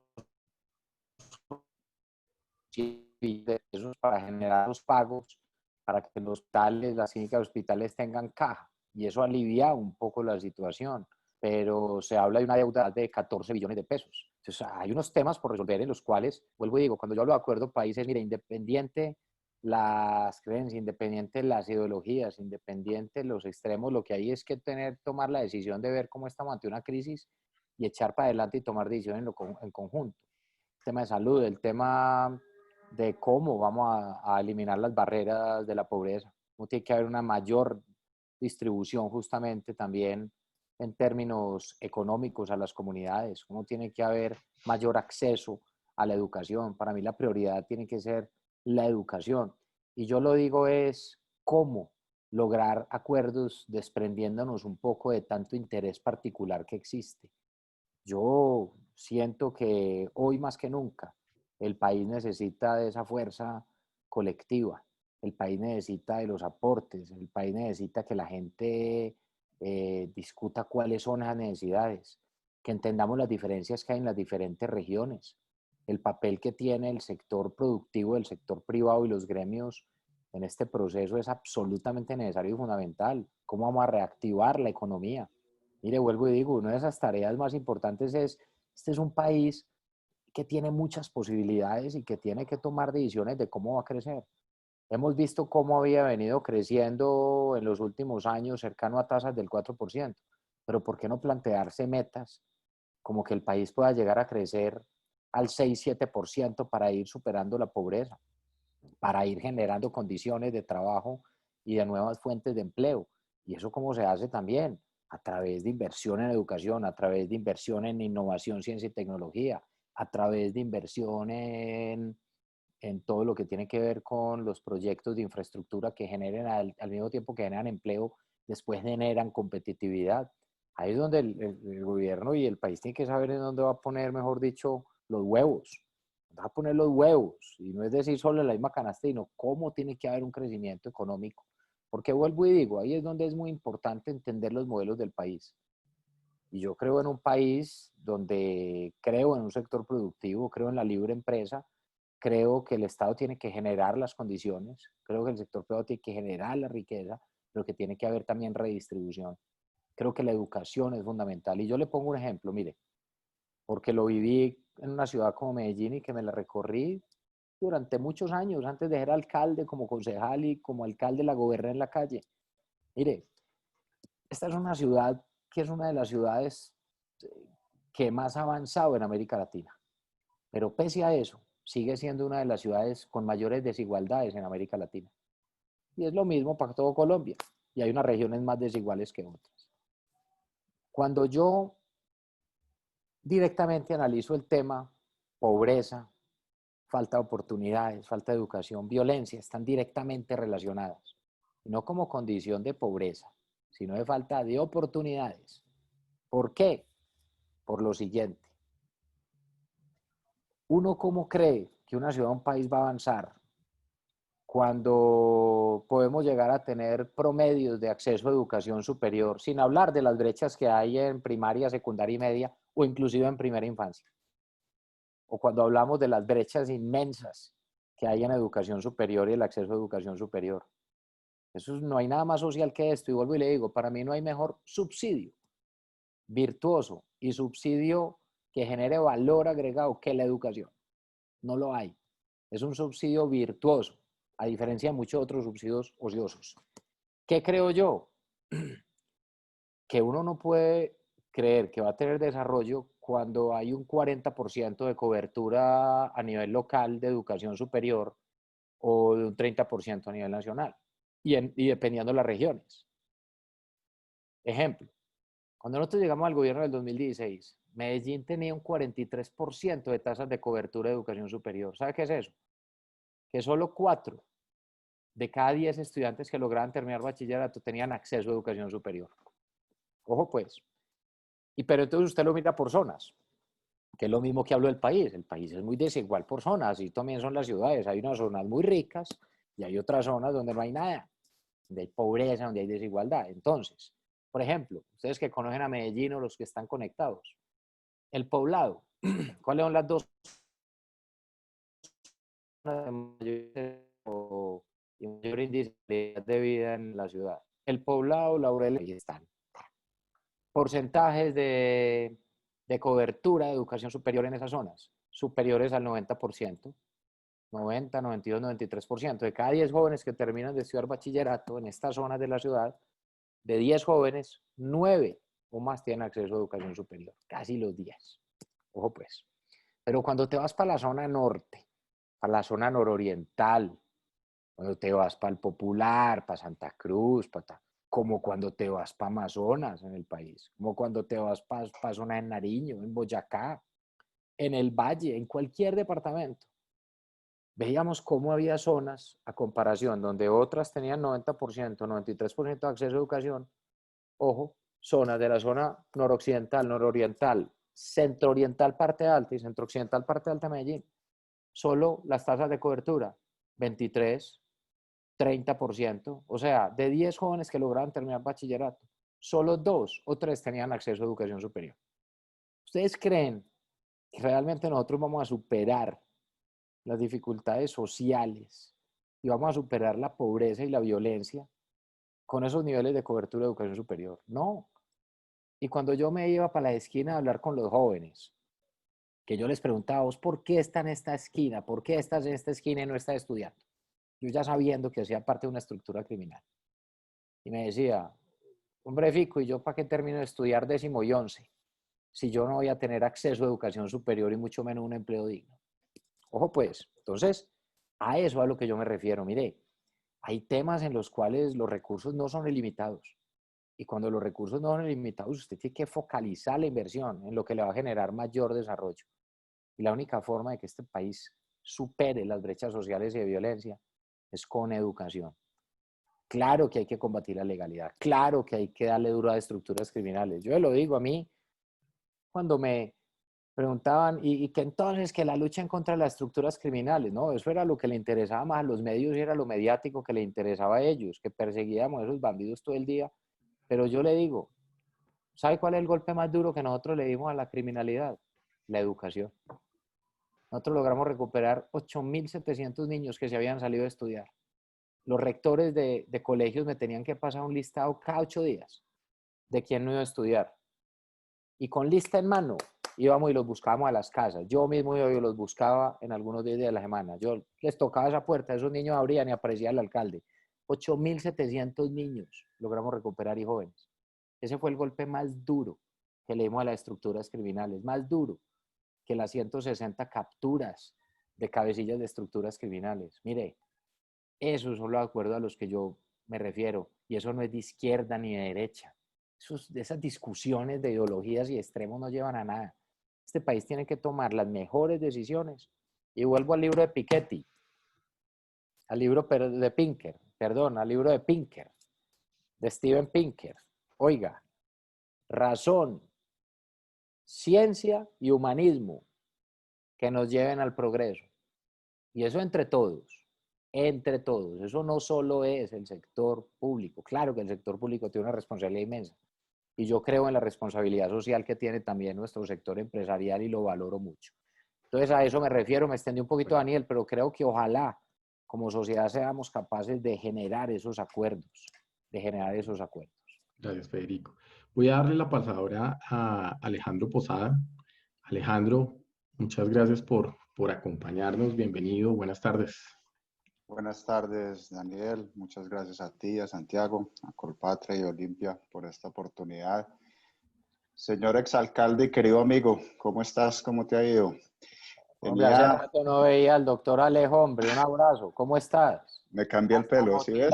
[SPEAKER 3] pesos para generar los pagos, para que los hospitales, las clínicas hospitales tengan caja. Y eso alivia un poco la situación. Pero se habla de una deuda de 14 billones de pesos. Entonces, hay unos temas por resolver en los cuales, vuelvo y digo, cuando yo hablo de acuerdo países, mire, independiente las creencias, independiente las ideologías, independiente los extremos, lo que hay es que tomar la decisión de ver cómo estamos ante una crisis y echar para adelante y tomar decisiones en conjunto. El tema de salud, el tema de cómo vamos a eliminar las barreras de la pobreza. Cómo tiene que haber una mayor distribución justamente también en términos económicos a las comunidades. Cómo tiene que haber mayor acceso a la educación. Para mí la prioridad tiene que ser la educación. Y yo lo digo es cómo. lograr acuerdos desprendiéndonos un poco de tanto interés particular que existe. Yo siento que hoy más que nunca el país necesita de esa fuerza colectiva, el país necesita de los aportes, el país necesita que la gente discuta cuáles son las necesidades, que entendamos las diferencias que hay en las diferentes regiones, el papel que tiene el sector productivo, el sector privado y los gremios en este proceso es absolutamente necesario y fundamental. ¿Cómo vamos a reactivar la economía? Mire, vuelvo y digo, una de esas tareas más importantes es, este es un país que tiene muchas posibilidades y que tiene que tomar decisiones de cómo va a crecer. Hemos visto cómo había venido creciendo en los últimos años cercano a tasas del 4%, pero ¿por qué no plantearse metas como que el país pueda llegar a crecer al 6-7% para ir superando la pobreza, para ir generando condiciones de trabajo y de nuevas fuentes de empleo? ¿Y eso cómo se hace también? A través de inversión en educación, a través de inversión en innovación, ciencia y tecnología, a través de inversión en todo lo que tiene que ver con los proyectos de infraestructura que generen al mismo tiempo que generan empleo, después generan competitividad. Ahí es donde el gobierno y el país tiene que saber en dónde va a poner, mejor dicho, los huevos. Va a poner los huevos. Y no es decir solo en la misma canasta, sino cómo tiene que haber un crecimiento económico. Porque vuelvo y digo, ahí es donde es muy importante entender los modelos del país. Y yo creo en un país donde creo en un sector productivo, creo en la libre empresa, creo que el Estado tiene que generar las condiciones, creo que el sector privado tiene que generar la riqueza, pero que tiene que haber también redistribución. Creo que la educación es fundamental. Y yo le pongo un ejemplo, mire, porque lo viví en una ciudad como Medellín y que me la recorrí durante muchos años, antes de ser alcalde, como concejal y como alcalde la goberné en la calle. Mire, esta es una ciudad que es una de las ciudades que más ha avanzado en América Latina, pero pese a eso, sigue siendo una de las ciudades con mayores desigualdades en América Latina. Y es lo mismo para todo Colombia, y hay unas regiones más desiguales que otras. Cuando yo directamente analizo el tema pobreza, falta de oportunidades, falta de educación, violencia, están directamente relacionadas. Y no como condición de pobreza, sino de falta de oportunidades. ¿Por qué? Por lo siguiente. ¿Uno cómo cree que una ciudad o un país va a avanzar cuando podemos llegar a tener promedios de acceso a educación superior, sin hablar de las brechas que hay en primaria, secundaria y media, o inclusive en primera infancia? O cuando hablamos de las brechas inmensas que hay en educación superior y el acceso a educación superior. Eso no hay nada más social que esto. Y vuelvo y le digo, para mí no hay mejor subsidio virtuoso y subsidio que genere valor agregado que la educación. No lo hay. Es un subsidio virtuoso, a diferencia de muchos otros subsidios ociosos. ¿Qué creo yo? Que uno no puede creer que va a tener desarrollo cuando hay un 40% de cobertura a nivel local de educación superior o de un 30% a nivel nacional, y dependiendo de las regiones. Ejemplo, cuando nosotros llegamos al gobierno del 2016, Medellín tenía un 43% de tasas de cobertura de educación superior. ¿Sabe qué es eso? Que solo 4 de cada 10 estudiantes que lograban terminar bachillerato tenían acceso a educación superior. Ojo pues. Pero entonces usted lo mira por zonas, que es lo mismo que hablo del país. El país es muy desigual por zonas, y también son las ciudades. Hay unas zonas muy ricas y hay otras zonas donde no hay nada, donde hay pobreza, donde hay desigualdad. Entonces, por ejemplo, ustedes que conocen a Medellín o los que están conectados, el poblado, ¿cuáles son las dos y mayor índice de vida en la ciudad? El poblado, Laureles, ahí están. Porcentajes de cobertura de educación superior en esas zonas, superiores al 90%, 90, 92, 93%. De cada 10 jóvenes que terminan de estudiar bachillerato en estas zonas de la ciudad, de 10 jóvenes, 9 o más tienen acceso a educación superior, casi los 10. Ojo pues. Pero cuando te vas para la zona norte, para la zona nororiental, cuando te vas para el Popular, para Santa Cruz, como cuando te vas para Amazonas en el país, como cuando te vas para zona de Nariño, en Boyacá, en el Valle, en cualquier departamento. veíamos cómo había zonas a comparación donde otras tenían 90%, 93% de acceso a educación. Ojo, zonas de la zona noroccidental, nororiental, centrooriental parte alta y centrooccidental parte alta de Medellín. Solo las tasas de cobertura, 23, 30%. O sea, de 10 jóvenes que lograban terminar bachillerato, solo 2 o 3 tenían acceso a educación superior. ¿Ustedes creen que realmente nosotros vamos a superar las dificultades sociales y vamos a superar la pobreza y la violencia con esos niveles de cobertura de educación superior? No. Y cuando yo me iba para la esquina a hablar con los jóvenes, que yo les preguntaba, ¿vos por qué está en esta esquina? ¿Por qué estás en esta esquina y no estás estudiando? Yo ya sabiendo que hacía parte de una estructura criminal. Y me decía, hombre Fico, ¿y yo para qué termino de estudiar 10º y 11? Si yo no voy a tener acceso a educación superior y mucho menos un empleo digno. Ojo pues, entonces, a eso a lo que yo me refiero. Mire, hay temas en los cuales los recursos no son ilimitados. Y cuando los recursos no son ilimitados, usted tiene que focalizar la inversión en lo que le va a generar mayor desarrollo. Y la única forma de que este país supere las brechas sociales y de violencia es con educación. Claro que hay que combatir la legalidad, claro que hay que darle duro a estructuras criminales. Yo lo digo a mí, cuando me preguntaban, y que entonces que la lucha en contra de las estructuras criminales, no, eso era lo que le interesaba más a los medios y era lo mediático que le interesaba a ellos, que perseguíamos a esos bandidos todo el día. Pero yo le digo, ¿sabe cuál es el golpe más duro que nosotros le dimos a la criminalidad? La educación. Nosotros logramos recuperar 8.700 niños que se habían salido a estudiar. Los rectores de colegios me tenían que pasar un listado cada 8 días de quién no iba a estudiar. Y con lista en mano íbamos y los buscábamos a las casas. Yo mismo iba y los buscaba en algunos días de la semana. Yo les tocaba esa puerta, esos niños abrían y aparecía el alcalde. 8.700 niños logramos recuperar y jóvenes. Ese fue el golpe más duro que le dimos a las estructuras criminales, más duro que las 160 capturas de cabecillas de estructuras criminales. Mire, esos son los acuerdos a los que yo me refiero, y eso no es de izquierda ni de derecha. Esas discusiones de ideologías y extremos no llevan a nada. Este país tiene que tomar las mejores decisiones. Y vuelvo al libro de Piketty, al libro de Pinker, perdón, al libro de Pinker, de Steven Pinker. Oiga, razón, ciencia y humanismo que nos lleven al progreso. Y eso entre todos, entre todos. Eso no solo es el sector público. Claro que el sector público tiene una responsabilidad inmensa. Y yo creo en la responsabilidad social que tiene también nuestro sector empresarial y lo valoro mucho. Entonces a eso me refiero, me extendí un poquito, Daniel, pero creo que ojalá como sociedad seamos capaces de generar esos acuerdos, de generar esos acuerdos.
[SPEAKER 1] Gracias, Federico. Voy a darle la palabra ahora a Alejandro Posada. Alejandro, muchas gracias por acompañarnos. Bienvenido, buenas tardes.
[SPEAKER 4] Buenas tardes, Daniel. Muchas gracias a ti, a Santiago, a Colpatria y Olimpia por esta oportunidad. Señor exalcalde y querido amigo, ¿cómo estás? ¿Cómo te ha ido?
[SPEAKER 3] Hombre, hace rato no veía al doctor Alejo, hombre, un abrazo. ¿Cómo estás?
[SPEAKER 4] Me cambié el pelo, ¿sí ves?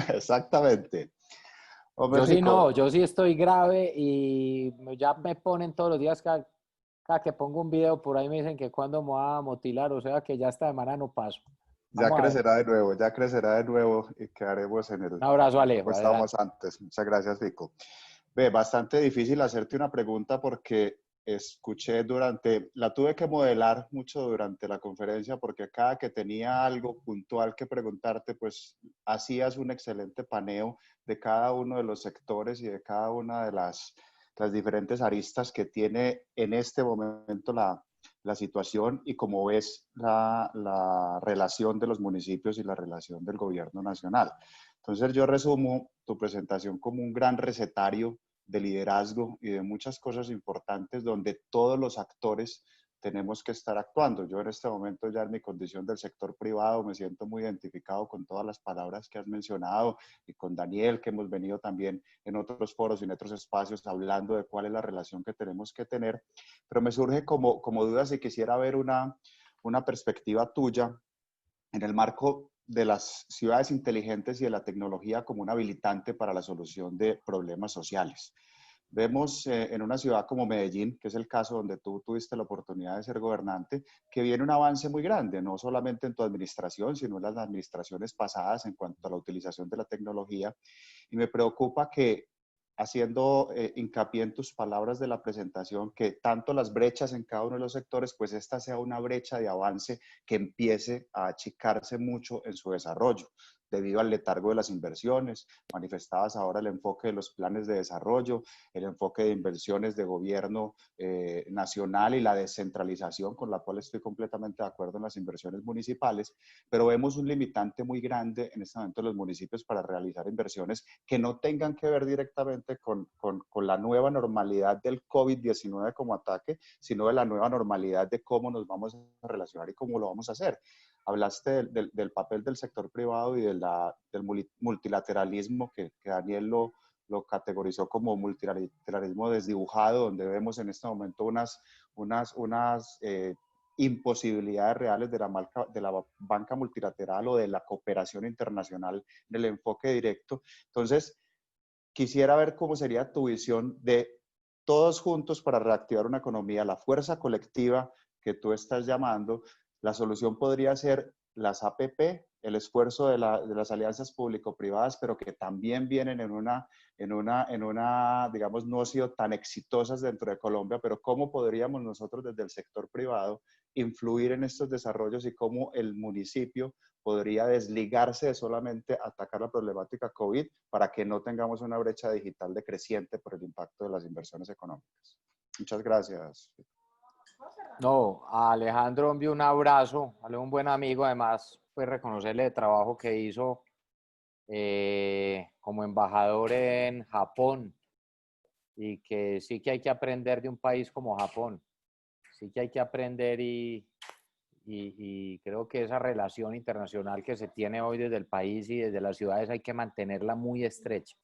[SPEAKER 4] Exactamente. Hombre,
[SPEAKER 3] Yo sí
[SPEAKER 4] Fico,
[SPEAKER 3] no, yo sí estoy grave y ya me ponen todos los días cada que pongo un video por ahí me dicen que cuando me va a motilar, o sea que ya esta semana no paso.
[SPEAKER 4] ya
[SPEAKER 3] Vamos a ver.
[SPEAKER 4] crecerá de nuevo y quedaremos en el...
[SPEAKER 3] Un abrazo, Alejo.
[SPEAKER 4] Como estábamos antes. Muchas gracias, Fico. Ve, bastante difícil hacerte una pregunta porque escuché la tuve que modelar mucho durante la conferencia porque cada que tenía algo puntual que preguntarte, pues hacías un excelente paneo de cada uno de los sectores y de cada una de las diferentes aristas que tiene en este momento la situación y cómo ves la relación de los municipios y la relación del gobierno nacional. Entonces yo resumo tu presentación como un gran recetario de liderazgo y de muchas cosas importantes donde todos los actores tenemos que estar actuando. Yo en este momento ya en mi condición del sector privado me siento muy identificado con todas las palabras que has mencionado y con Daniel, que hemos venido también en otros foros y en otros espacios hablando de cuál es la relación que tenemos que tener. Pero me surge como duda si quisiera ver una perspectiva tuya en el marco de las ciudades inteligentes y de la tecnología como un habilitante para la solución de problemas sociales. Vemos en una ciudad como Medellín, que es el caso donde tú tuviste la oportunidad de ser gobernante, que viene un avance muy grande, no solamente en tu administración, sino en las administraciones pasadas en cuanto a la utilización de la tecnología. Y me preocupa que, haciendo hincapié en tus palabras de la presentación, que tanto las brechas en cada uno de los sectores, pues esta sea una brecha de avance que empiece a achicarse mucho en su desarrollo, debido al letargo de las inversiones. Manifestabas ahora el enfoque de los planes de desarrollo, el enfoque de inversiones de gobierno nacional y la descentralización, con la cual estoy completamente de acuerdo en las inversiones municipales, pero vemos un limitante muy grande en este momento en los municipios para realizar inversiones que no tengan que ver directamente con la nueva normalidad del COVID-19 como ataque, sino de la nueva normalidad de cómo nos vamos a relacionar y cómo lo vamos a hacer. Hablaste del papel del sector privado y del multilateralismo que Daniel lo categorizó como multilateralismo desdibujado, donde vemos en este momento unas imposibilidades reales de la banca multilateral o de la cooperación internacional del enfoque directo. Entonces, quisiera ver cómo sería tu visión de todos juntos para reactivar una economía, la fuerza colectiva que tú estás llamando. La solución podría ser las APP, el esfuerzo de las alianzas público-privadas, pero que también vienen en una, digamos, no ha sido tan exitosas dentro de Colombia, pero cómo podríamos nosotros desde el sector privado influir en estos desarrollos y cómo el municipio podría desligarse de solamente atacar la problemática COVID para que no tengamos una brecha digital decreciente por el impacto de las inversiones económicas. Muchas gracias.
[SPEAKER 3] No, a Alejandro envío un abrazo, a un buen amigo, además, pues reconocerle el trabajo que hizo como embajador en Japón, y que sí que hay que aprender de un país como Japón, sí que hay que aprender y creo que esa relación internacional que se tiene hoy desde el país y desde las ciudades hay que mantenerla muy estrecha,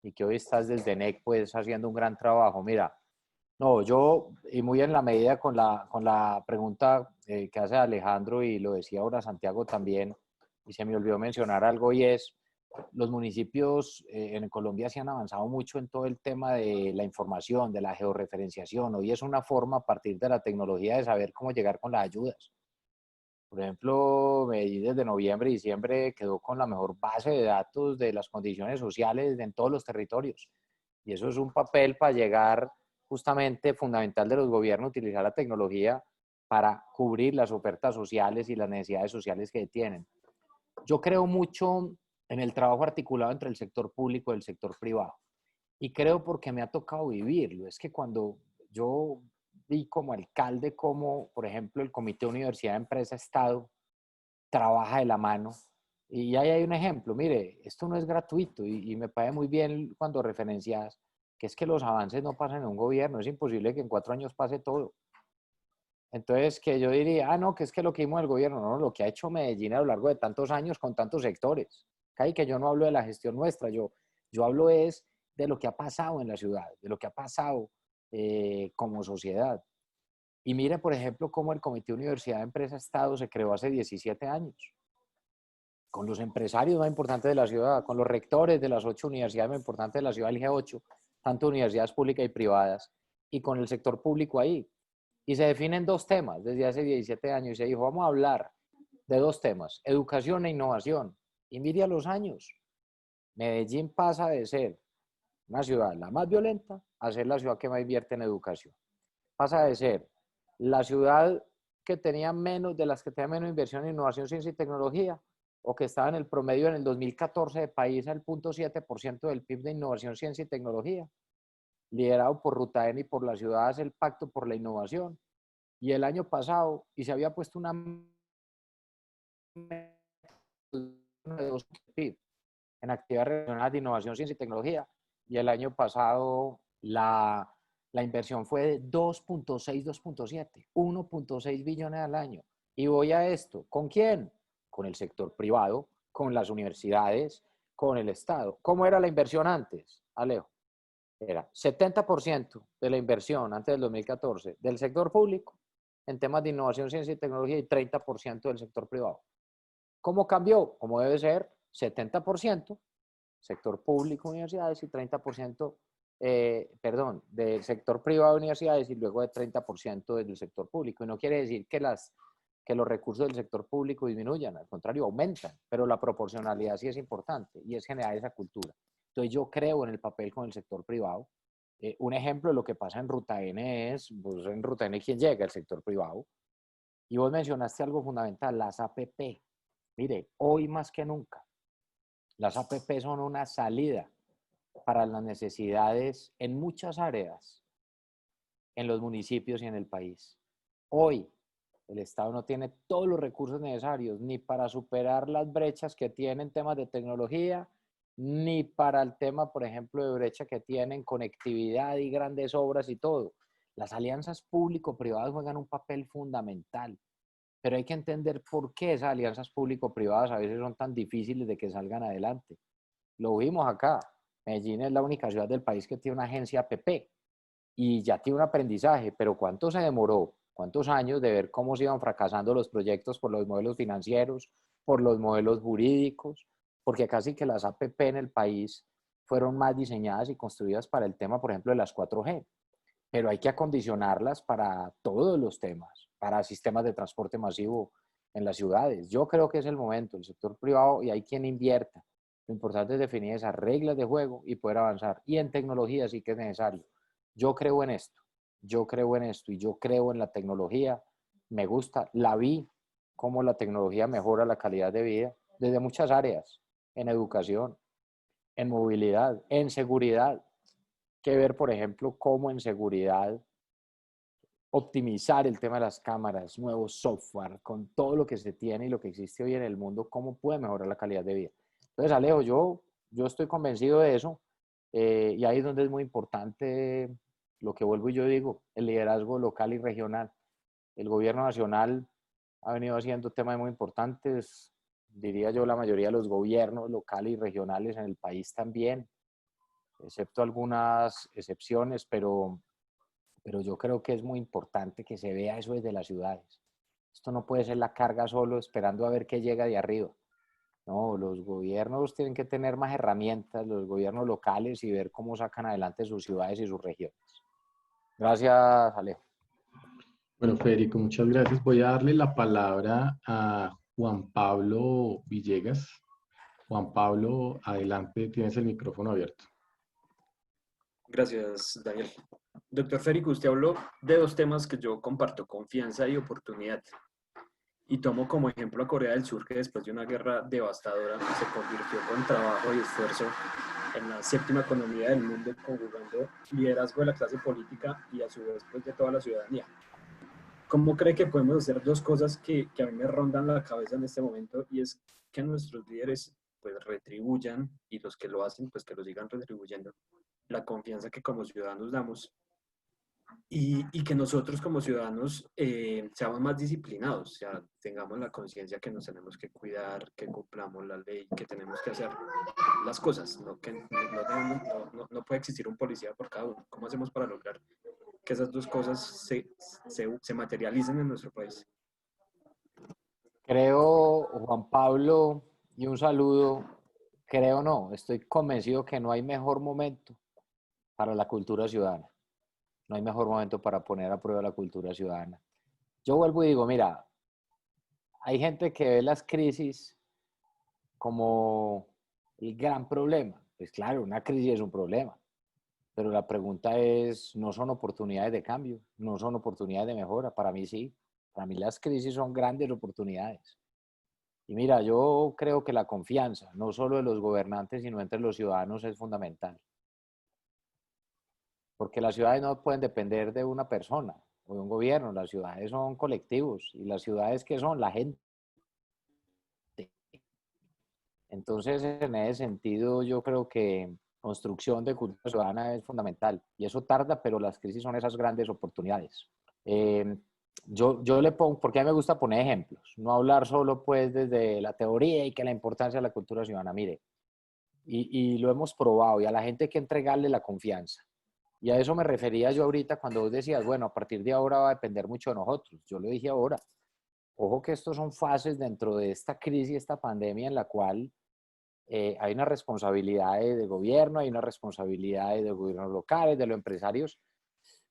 [SPEAKER 3] y que hoy estás desde NEC pues haciendo un gran trabajo. Mira, no, yo, y muy en la medida con la pregunta que hace Alejandro, y lo decía ahora Santiago también, y se me olvidó mencionar algo, y es, los municipios en Colombia se han avanzado mucho en todo el tema de la información, de la georreferenciación. Hoy es una forma a partir de la tecnología de saber cómo llegar con las ayudas. Por ejemplo, Medellín desde noviembre y diciembre quedó con la mejor base de datos de las condiciones sociales en todos los territorios. Y eso es un papel para llegar, justamente fundamental de los gobiernos, utilizar la tecnología para cubrir las ofertas sociales y las necesidades sociales que tienen. Yo creo mucho en el trabajo articulado entre el sector público y el sector privado. Y creo porque me ha tocado vivirlo. Es que cuando yo vi como alcalde, como por ejemplo el Comité Universidad, Empresa, Estado trabaja de la mano. Y ahí hay un ejemplo. Mire, esto no es gratuito, y me parece muy bien cuando referencias que es que los avances no pasan en un gobierno. Es imposible que en 4 años pase todo. Entonces, que yo diría, no, que es que lo que hicimos el gobierno, no, lo que ha hecho Medellín a lo largo de tantos años con tantos sectores. Que yo no hablo de la gestión nuestra, yo hablo es de lo que ha pasado en la ciudad, de lo que ha pasado como sociedad. Y mire, por ejemplo, cómo el Comité Universidad, Empresa, Estado se creó hace 17 años, con los empresarios más importantes de la ciudad, con los rectores de las 8 universidades más importantes de la ciudad, el G8, tanto universidades públicas y privadas, y con el sector público ahí. Y se definen 2 temas desde hace 17 años, y se dijo, vamos a hablar de 2 temas, educación e innovación. Y mire a los años, Medellín pasa de ser una ciudad la más violenta a ser la ciudad que más invierte en educación. Pasa de ser la ciudad que tenía menos, de las que tenía menos inversión en innovación, ciencia y tecnología, o que estaba en el promedio en el 2014 de país al 0.7% del PIB de innovación, ciencia y tecnología, liderado por Ruta N y por las ciudades, el Pacto por la Innovación. Y el año pasado, y se había puesto una meta de 2 PIB en actividades relacionadas de innovación, ciencia y tecnología, y el año pasado la inversión fue de 2.6, 2.7, 1.6 billones al año. Y voy a esto, ¿con quién? Con el sector privado, con las universidades, con el Estado. ¿Cómo era la inversión antes, Alejo? Era 70% de la inversión antes del 2014 del sector público en temas de innovación, ciencia y tecnología, y 30% del sector privado. ¿Cómo cambió? Como debe ser, 70% sector público, universidades, y 30% perdón, del sector privado de universidades y luego de 30% del sector público. Y no quiere decir que los recursos del sector público disminuyan, al contrario, aumentan, pero la proporcionalidad sí es importante y es generar esa cultura. Entonces yo creo en el papel con el sector privado. Un ejemplo de lo que pasa en Ruta N es, pues en Ruta N, ¿quién llega? El sector privado. Y vos mencionaste algo fundamental, las APP. Mire, hoy más que nunca, las APP son una salida para las necesidades en muchas áreas, en los municipios y en el país. Hoy, el Estado no tiene todos los recursos necesarios ni para superar las brechas que tiene en temas de tecnología, ni para el tema, por ejemplo, de brecha que tienen conectividad y grandes obras y todo. Las alianzas público-privadas juegan un papel fundamental, pero hay que entender por qué esas alianzas público-privadas a veces son tan difíciles de que salgan adelante. Lo vimos acá. Medellín es la única ciudad del país que tiene una agencia APP y ya tiene un aprendizaje, pero ¿cuánto se demoró? ¿Cuántos años de ver cómo se iban fracasando los proyectos por los modelos financieros, por los modelos jurídicos? Porque casi que las APP en el país fueron más diseñadas y construidas para el tema, por ejemplo, de las 4G, pero hay que acondicionarlas para todos los temas, para sistemas de transporte masivo en las ciudades. Yo creo que es el momento, el sector privado, y hay quien invierta. Lo importante es definir esas reglas de juego y poder avanzar. Y en tecnología sí que es necesario. Yo creo en esto, yo creo en esto y yo creo en la tecnología. Me gusta, la vi, cómo la tecnología mejora la calidad de vida desde muchas áreas, en educación, en movilidad, en seguridad. Que ver, por ejemplo, cómo en seguridad optimizar el tema de las cámaras, nuevo software, con todo lo que se tiene y lo que existe hoy en el mundo, cómo puede mejorar la calidad de vida. Entonces, Alejo, yo estoy convencido de eso y ahí es donde es muy importante lo que vuelvo y yo digo, el liderazgo local y regional. El gobierno nacional ha venido haciendo temas muy importantes, diría yo, la mayoría de los gobiernos locales y regionales en el país también, excepto algunas excepciones, pero yo creo que es muy importante que se vea eso desde las ciudades. Esto no puede ser la carga solo esperando a ver qué llega de arriba. No, los gobiernos tienen que tener más herramientas, los gobiernos locales, y ver cómo sacan adelante sus ciudades y sus regiones. Gracias, Alejo.
[SPEAKER 1] Bueno, Federico, muchas gracias. Voy a darle la palabra a Juan Pablo Villegas. Juan Pablo, adelante, tienes el micrófono abierto.
[SPEAKER 5] Gracias, Daniel. Doctor Federico, usted habló de dos temas que yo comparto, confianza y oportunidad. Y tomo como ejemplo a Corea del Sur, que después de una guerra devastadora se convirtió con trabajo y esfuerzo en la séptima economía del mundo, conjugando liderazgo de la clase política y a su vez pues, de toda la ciudadanía. ¿Cómo cree que podemos hacer dos cosas que a mí me rondan la cabeza en este momento? Y es que nuestros líderes pues retribuyan, y los que lo hacen pues que lo sigan retribuyendo, la confianza que como ciudadanos damos, y que nosotros como ciudadanos seamos más disciplinados, o sea, tengamos la conciencia que nos tenemos que cuidar, que cumplamos la ley, que tenemos que hacer las cosas, no, que no puede existir un policía por cada uno. ¿Cómo hacemos para lograr que esas dos cosas se materialicen en nuestro país?
[SPEAKER 3] Creo, Juan Pablo, y un saludo, creo no, estoy convencido que no hay mejor momento para la cultura ciudadana. No hay mejor momento para poner a prueba la cultura ciudadana. Yo vuelvo y digo, mira, hay gente que ve las crisis como el gran problema. Pues claro, una crisis es un problema, pero la pregunta es, ¿no son oportunidades de cambio? ¿No son oportunidades de mejora? Para mí sí. Para mí las crisis son grandes oportunidades. Y mira, yo creo que la confianza, no solo de los gobernantes, sino entre los ciudadanos, es fundamental. Porque las ciudades no pueden depender de una persona o de un gobierno, las ciudades son colectivos y las ciudades que son la gente. Entonces, en ese sentido, yo creo que construcción de cultura ciudadana es fundamental y eso tarda, pero las crisis son esas grandes oportunidades. Yo le pongo, porque a mí me gusta poner ejemplos, no hablar solo pues desde la teoría y que la importancia de la cultura ciudadana, mire, y lo hemos probado y a la gente hay que entregarle la confianza. Y a eso me refería yo ahorita cuando vos decías, bueno, a partir de ahora va a depender mucho de nosotros. Yo lo dije ahora. Ojo que estos son fases dentro de esta crisis, esta pandemia en la cual hay unas responsabilidades de gobierno, hay unas responsabilidades de gobiernos locales, de los empresarios,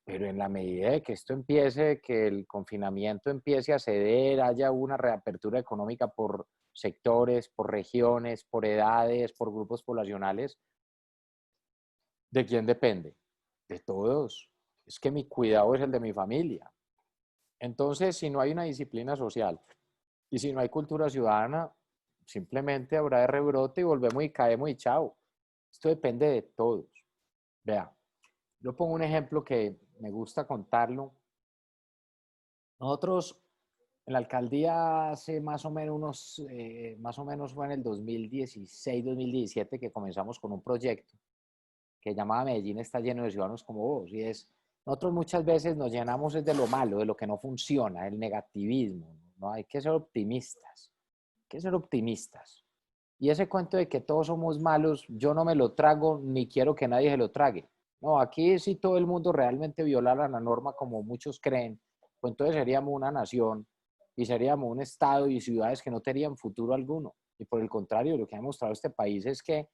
[SPEAKER 3] pero en la medida de que esto empiece, que el confinamiento empiece a ceder, haya una reapertura económica por sectores, por regiones, por edades, por grupos poblacionales, ¿de quién depende? De todos. Es que mi cuidado es el de mi familia. Entonces, si no hay una disciplina social y si no hay cultura ciudadana, simplemente habrá de rebrote y volvemos y caemos y chao. Esto depende de todos. Vea, yo pongo un ejemplo que me gusta contarlo. Nosotros en la alcaldía hace más o menos fue en el 2016, 2017 que comenzamos con un proyecto que llamaba Medellín está lleno de ciudadanos como vos. Y es, nosotros muchas veces nos llenamos de lo malo, de lo que no funciona, del negativismo, ¿no? Hay que ser optimistas, hay que ser optimistas. Y ese cuento de que todos somos malos, yo no me lo trago ni quiero que nadie se lo trague. No, aquí si todo el mundo realmente violara la norma como muchos creen, pues entonces seríamos una nación y seríamos un estado y ciudades que no tendrían futuro alguno. Y por el contrario, lo que ha demostrado este país es que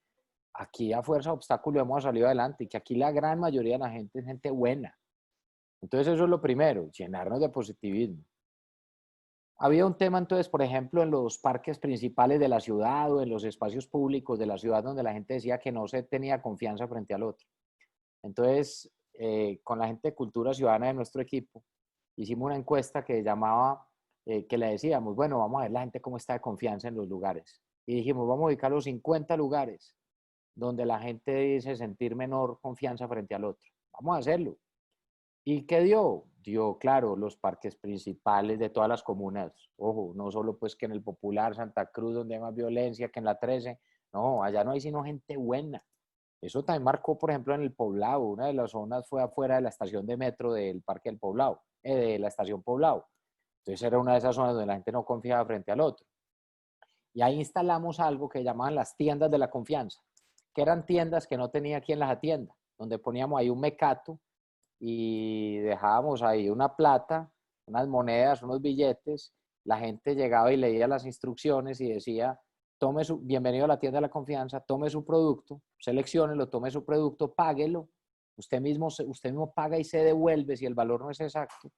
[SPEAKER 3] aquí a fuerza de obstáculos hemos salido adelante y que aquí la gran mayoría de la gente es gente buena. Entonces eso es lo primero, llenarnos de positivismo. Había un tema entonces, por ejemplo, en los parques principales de la ciudad o en los espacios públicos de la ciudad donde la gente decía que no se tenía confianza frente al otro. Entonces, con la gente de cultura ciudadana de nuestro equipo, hicimos una encuesta que llamaba, que le decíamos, bueno, vamos a ver la gente cómo está de confianza en los lugares. Y dijimos, vamos a ubicar los 50 lugares donde la gente dice sentir menor confianza frente al otro. Vamos a hacerlo. ¿Y qué dio? Dio, claro, los parques principales de todas las comunas. Ojo, no solo pues que en el Popular, Santa Cruz, donde hay más violencia, que en la 13. No, allá no hay sino gente buena. Eso también marcó, por ejemplo, en el Poblado. Una de las zonas fue afuera de la estación de metro del Parque del Poblado, de la estación Poblado. Entonces era una de esas zonas donde la gente no confiaba frente al otro. Y ahí instalamos algo que llamaban las tiendas de la confianza, que eran tiendas que no tenía quien las atienda, donde poníamos ahí un mecato y dejábamos ahí una plata, unas monedas, unos billetes. La gente llegaba y leía las instrucciones y decía, bienvenido a la tienda de la confianza, tome su producto, selecciónelo, tome su producto, páguelo. Usted mismo paga y se devuelve si el valor no es exacto.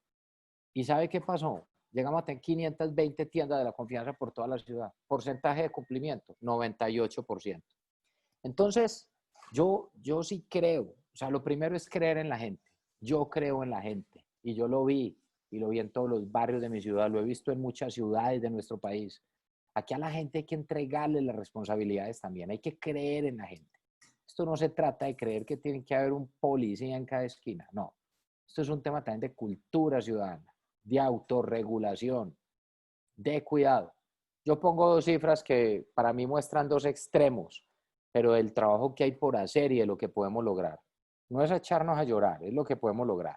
[SPEAKER 3] ¿Y sabe qué pasó? Llegamos a tener 520 tiendas de la confianza por toda la ciudad. Porcentaje de cumplimiento, 98%. Entonces, yo sí creo, o sea, lo primero es creer en la gente. Yo creo en la gente y yo lo vi y lo vi en todos los barrios de mi ciudad, lo he visto en muchas ciudades de nuestro país. Aquí a la gente hay que entregarle las responsabilidades también, hay que creer en la gente. Esto no se trata de creer que tiene que haber un policía en cada esquina, no. Esto es un tema también de cultura ciudadana, de autorregulación, de cuidado. Yo pongo dos cifras que para mí muestran dos extremos, pero del trabajo que hay por hacer y de lo que podemos lograr. No es echarnos a llorar, es lo que podemos lograr.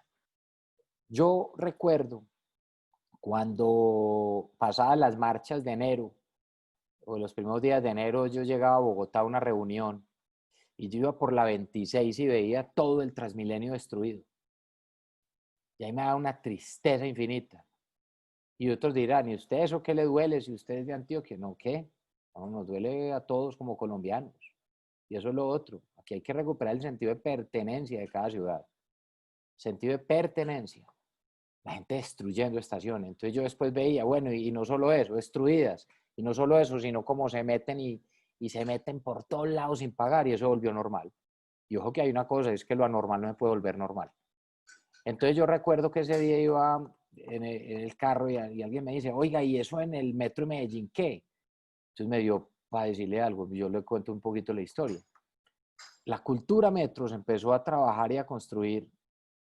[SPEAKER 3] Yo recuerdo cuando pasaban las marchas de enero, o los primeros días de enero, yo llegaba a Bogotá a una reunión y yo iba por la 26 y veía todo el Transmilenio destruido. Y ahí me daba una tristeza infinita. Y otros dirán, ¿y usted eso qué le duele si usted es de Antioquia? No, ¿qué? No, nos duele a todos como colombianos. Y eso es lo otro. Aquí hay que recuperar el sentido de pertenencia de cada ciudad. Sentido de pertenencia. La gente destruyendo estaciones. Entonces yo después veía, bueno, y no solo eso, destruidas. Y no solo eso, sino como se meten y se meten por todos lados sin pagar y eso volvió normal. Y ojo que hay una cosa, es que lo anormal no se puede volver normal. Entonces yo recuerdo que ese día iba en el carro y alguien me dice, oiga, ¿y eso en el metro de Medellín qué? Entonces me dio para decirle algo, yo le cuento un poquito la historia. La cultura metro se empezó a trabajar y a construir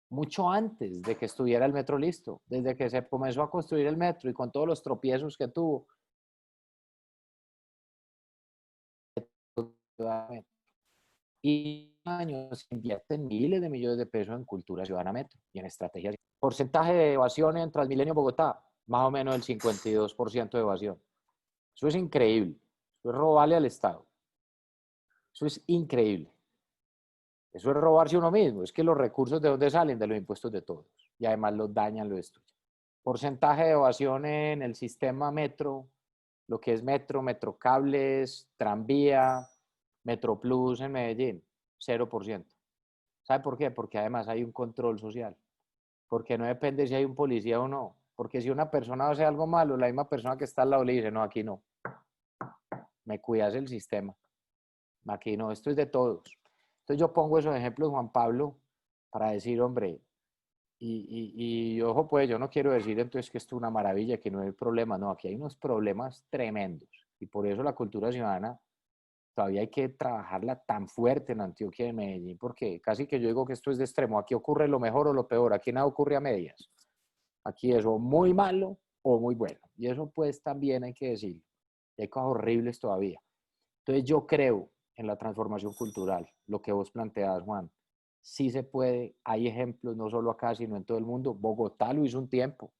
[SPEAKER 3] mucho antes de que estuviera el metro listo, desde que se comenzó a construir el metro y con todos los tropiezos que tuvo. Y años se invierten miles de millones de pesos en cultura ciudadana metro y en estrategias. Porcentaje de evasión en Transmilenio Bogotá, más o menos el 52% de evasión. Eso es increíble. Eso es robarle al Estado. Eso es increíble. Eso es robarse uno mismo. Es que los recursos de dónde salen, de los impuestos de todos. Y además los dañan, los destruyen. Porcentaje de evasión en el sistema metro, lo que es metro, metrocables, tranvía, Metroplus en Medellín, 0%. ¿Sabe por qué? Porque además hay un control social. Porque no depende si hay un policía o no. Porque si una persona hace algo malo, la misma persona que está al lado le dice, no, aquí no. Me cuidas el sistema. Aquí no, esto es de todos. Entonces yo pongo esos ejemplos, Juan Pablo, para decir, hombre, y ojo, pues yo no quiero decir entonces que esto es una maravilla, que no hay problema. No, aquí hay unos problemas tremendos. Y por eso la cultura ciudadana todavía hay que trabajarla tan fuerte en Antioquia y Medellín, porque casi que yo digo que esto es de extremo. Aquí ocurre lo mejor o lo peor, aquí nada ocurre a medias. Aquí es o muy malo o muy bueno. Y eso pues también hay que decirlo. Hay cosas horribles todavía. Entonces yo creo en la transformación cultural, lo que vos planteas, Juan. Sí se puede, hay ejemplos no solo acá, sino en todo el mundo. Bogotá lo hizo un tiempo,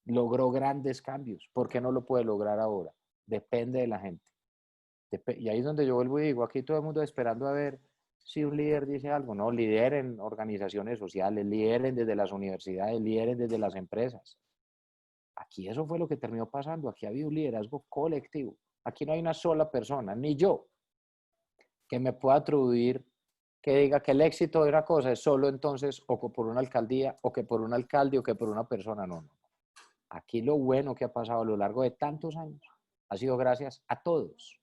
[SPEAKER 3] logró grandes cambios. ¿Por qué no lo puede lograr ahora? Depende de la gente. Y ahí es donde yo vuelvo y digo, aquí todo el mundo esperando a ver si un líder dice algo. No, lideren organizaciones sociales, lideren desde las universidades, lideren desde las empresas. Aquí eso fue lo que terminó pasando. Aquí ha habido un liderazgo colectivo. Aquí no hay una sola persona, ni yo, que me pueda atribuir que diga que el éxito de una cosa es solo entonces o por una alcaldía, o que por un alcalde, o que por una persona. No, no. Aquí lo bueno que ha pasado a lo largo de tantos años ha sido gracias a todos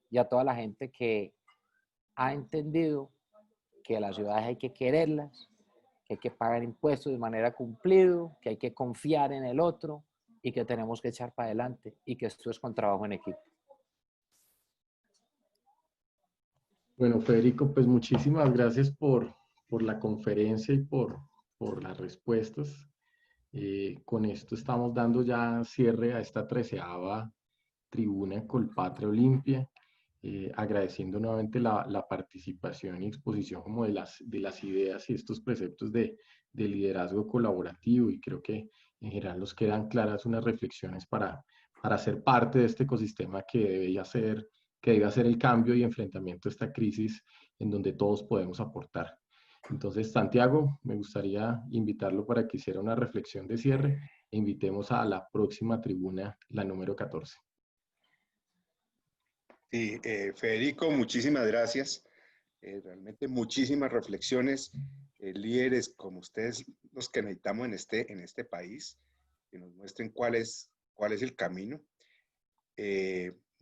[SPEAKER 3] y a toda la gente que ha entendido que a las ciudades hay que quererlas, que hay que pagar impuestos de manera cumplida, que hay que confiar en el otro y que tenemos que echar para adelante y que esto es con trabajo en equipo.
[SPEAKER 1] Bueno, Federico, pues muchísimas gracias por la conferencia y por las respuestas. Con esto estamos dando ya cierre a esta 13ª tribuna Colpatria Olimpia, agradeciendo nuevamente la participación y exposición como de las ideas y estos preceptos de liderazgo colaborativo, y creo que en general nos quedan claras unas reflexiones para ser parte de este ecosistema que debe hacer el cambio y enfrentamiento a esta crisis en donde todos podemos aportar. Entonces, Santiago, me gustaría invitarlo para que hiciera una reflexión de cierre e invitemos a la próxima tribuna, la número 14.
[SPEAKER 2] Sí, Federico, muchísimas gracias. Realmente muchísimas reflexiones, líderes como ustedes, los que necesitamos en este país, que nos muestren cuál es el camino.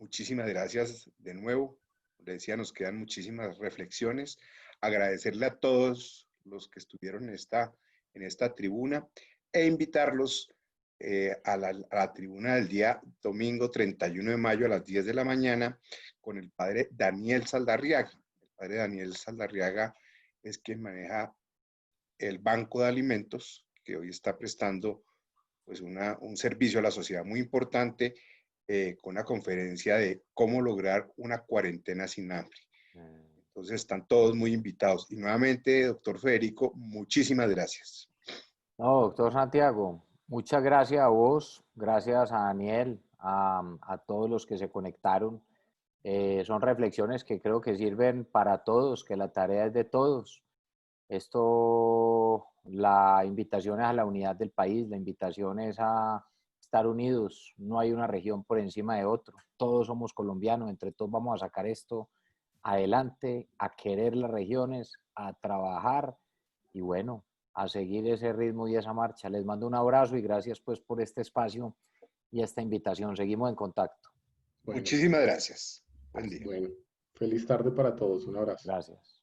[SPEAKER 2] Muchísimas gracias de nuevo. Les decía, nos quedan muchísimas reflexiones. Agradecerle a todos los que estuvieron en esta tribuna e invitarlos a la tribuna del día domingo 31 de mayo a las 10 de la mañana con el padre Daniel Saldarriaga. El padre Daniel Saldarriaga es quien maneja el Banco de Alimentos, que hoy está prestando pues un servicio a la sociedad muy importante, con una conferencia de cómo lograr una cuarentena sin hambre. Entonces están todos muy invitados. Y nuevamente, doctor Federico, muchísimas gracias.
[SPEAKER 3] No, doctor Santiago, muchas gracias a vos, gracias a Daniel, a todos los que se conectaron. Son reflexiones que creo que sirven para todos, que la tarea es de todos. Esto, la invitación es a la unidad del país, la invitación es a estar unidos. No hay una región por encima de otro. Todos somos colombianos, entre todos vamos a sacar esto adelante, a querer las regiones, a trabajar y bueno, a seguir ese ritmo y esa marcha. Les mando un abrazo y gracias pues por este espacio y esta invitación. Seguimos en contacto.
[SPEAKER 2] Bueno, muchísimas gracias. Buen día.
[SPEAKER 1] Bueno, feliz tarde para todos. Un abrazo.
[SPEAKER 3] Gracias.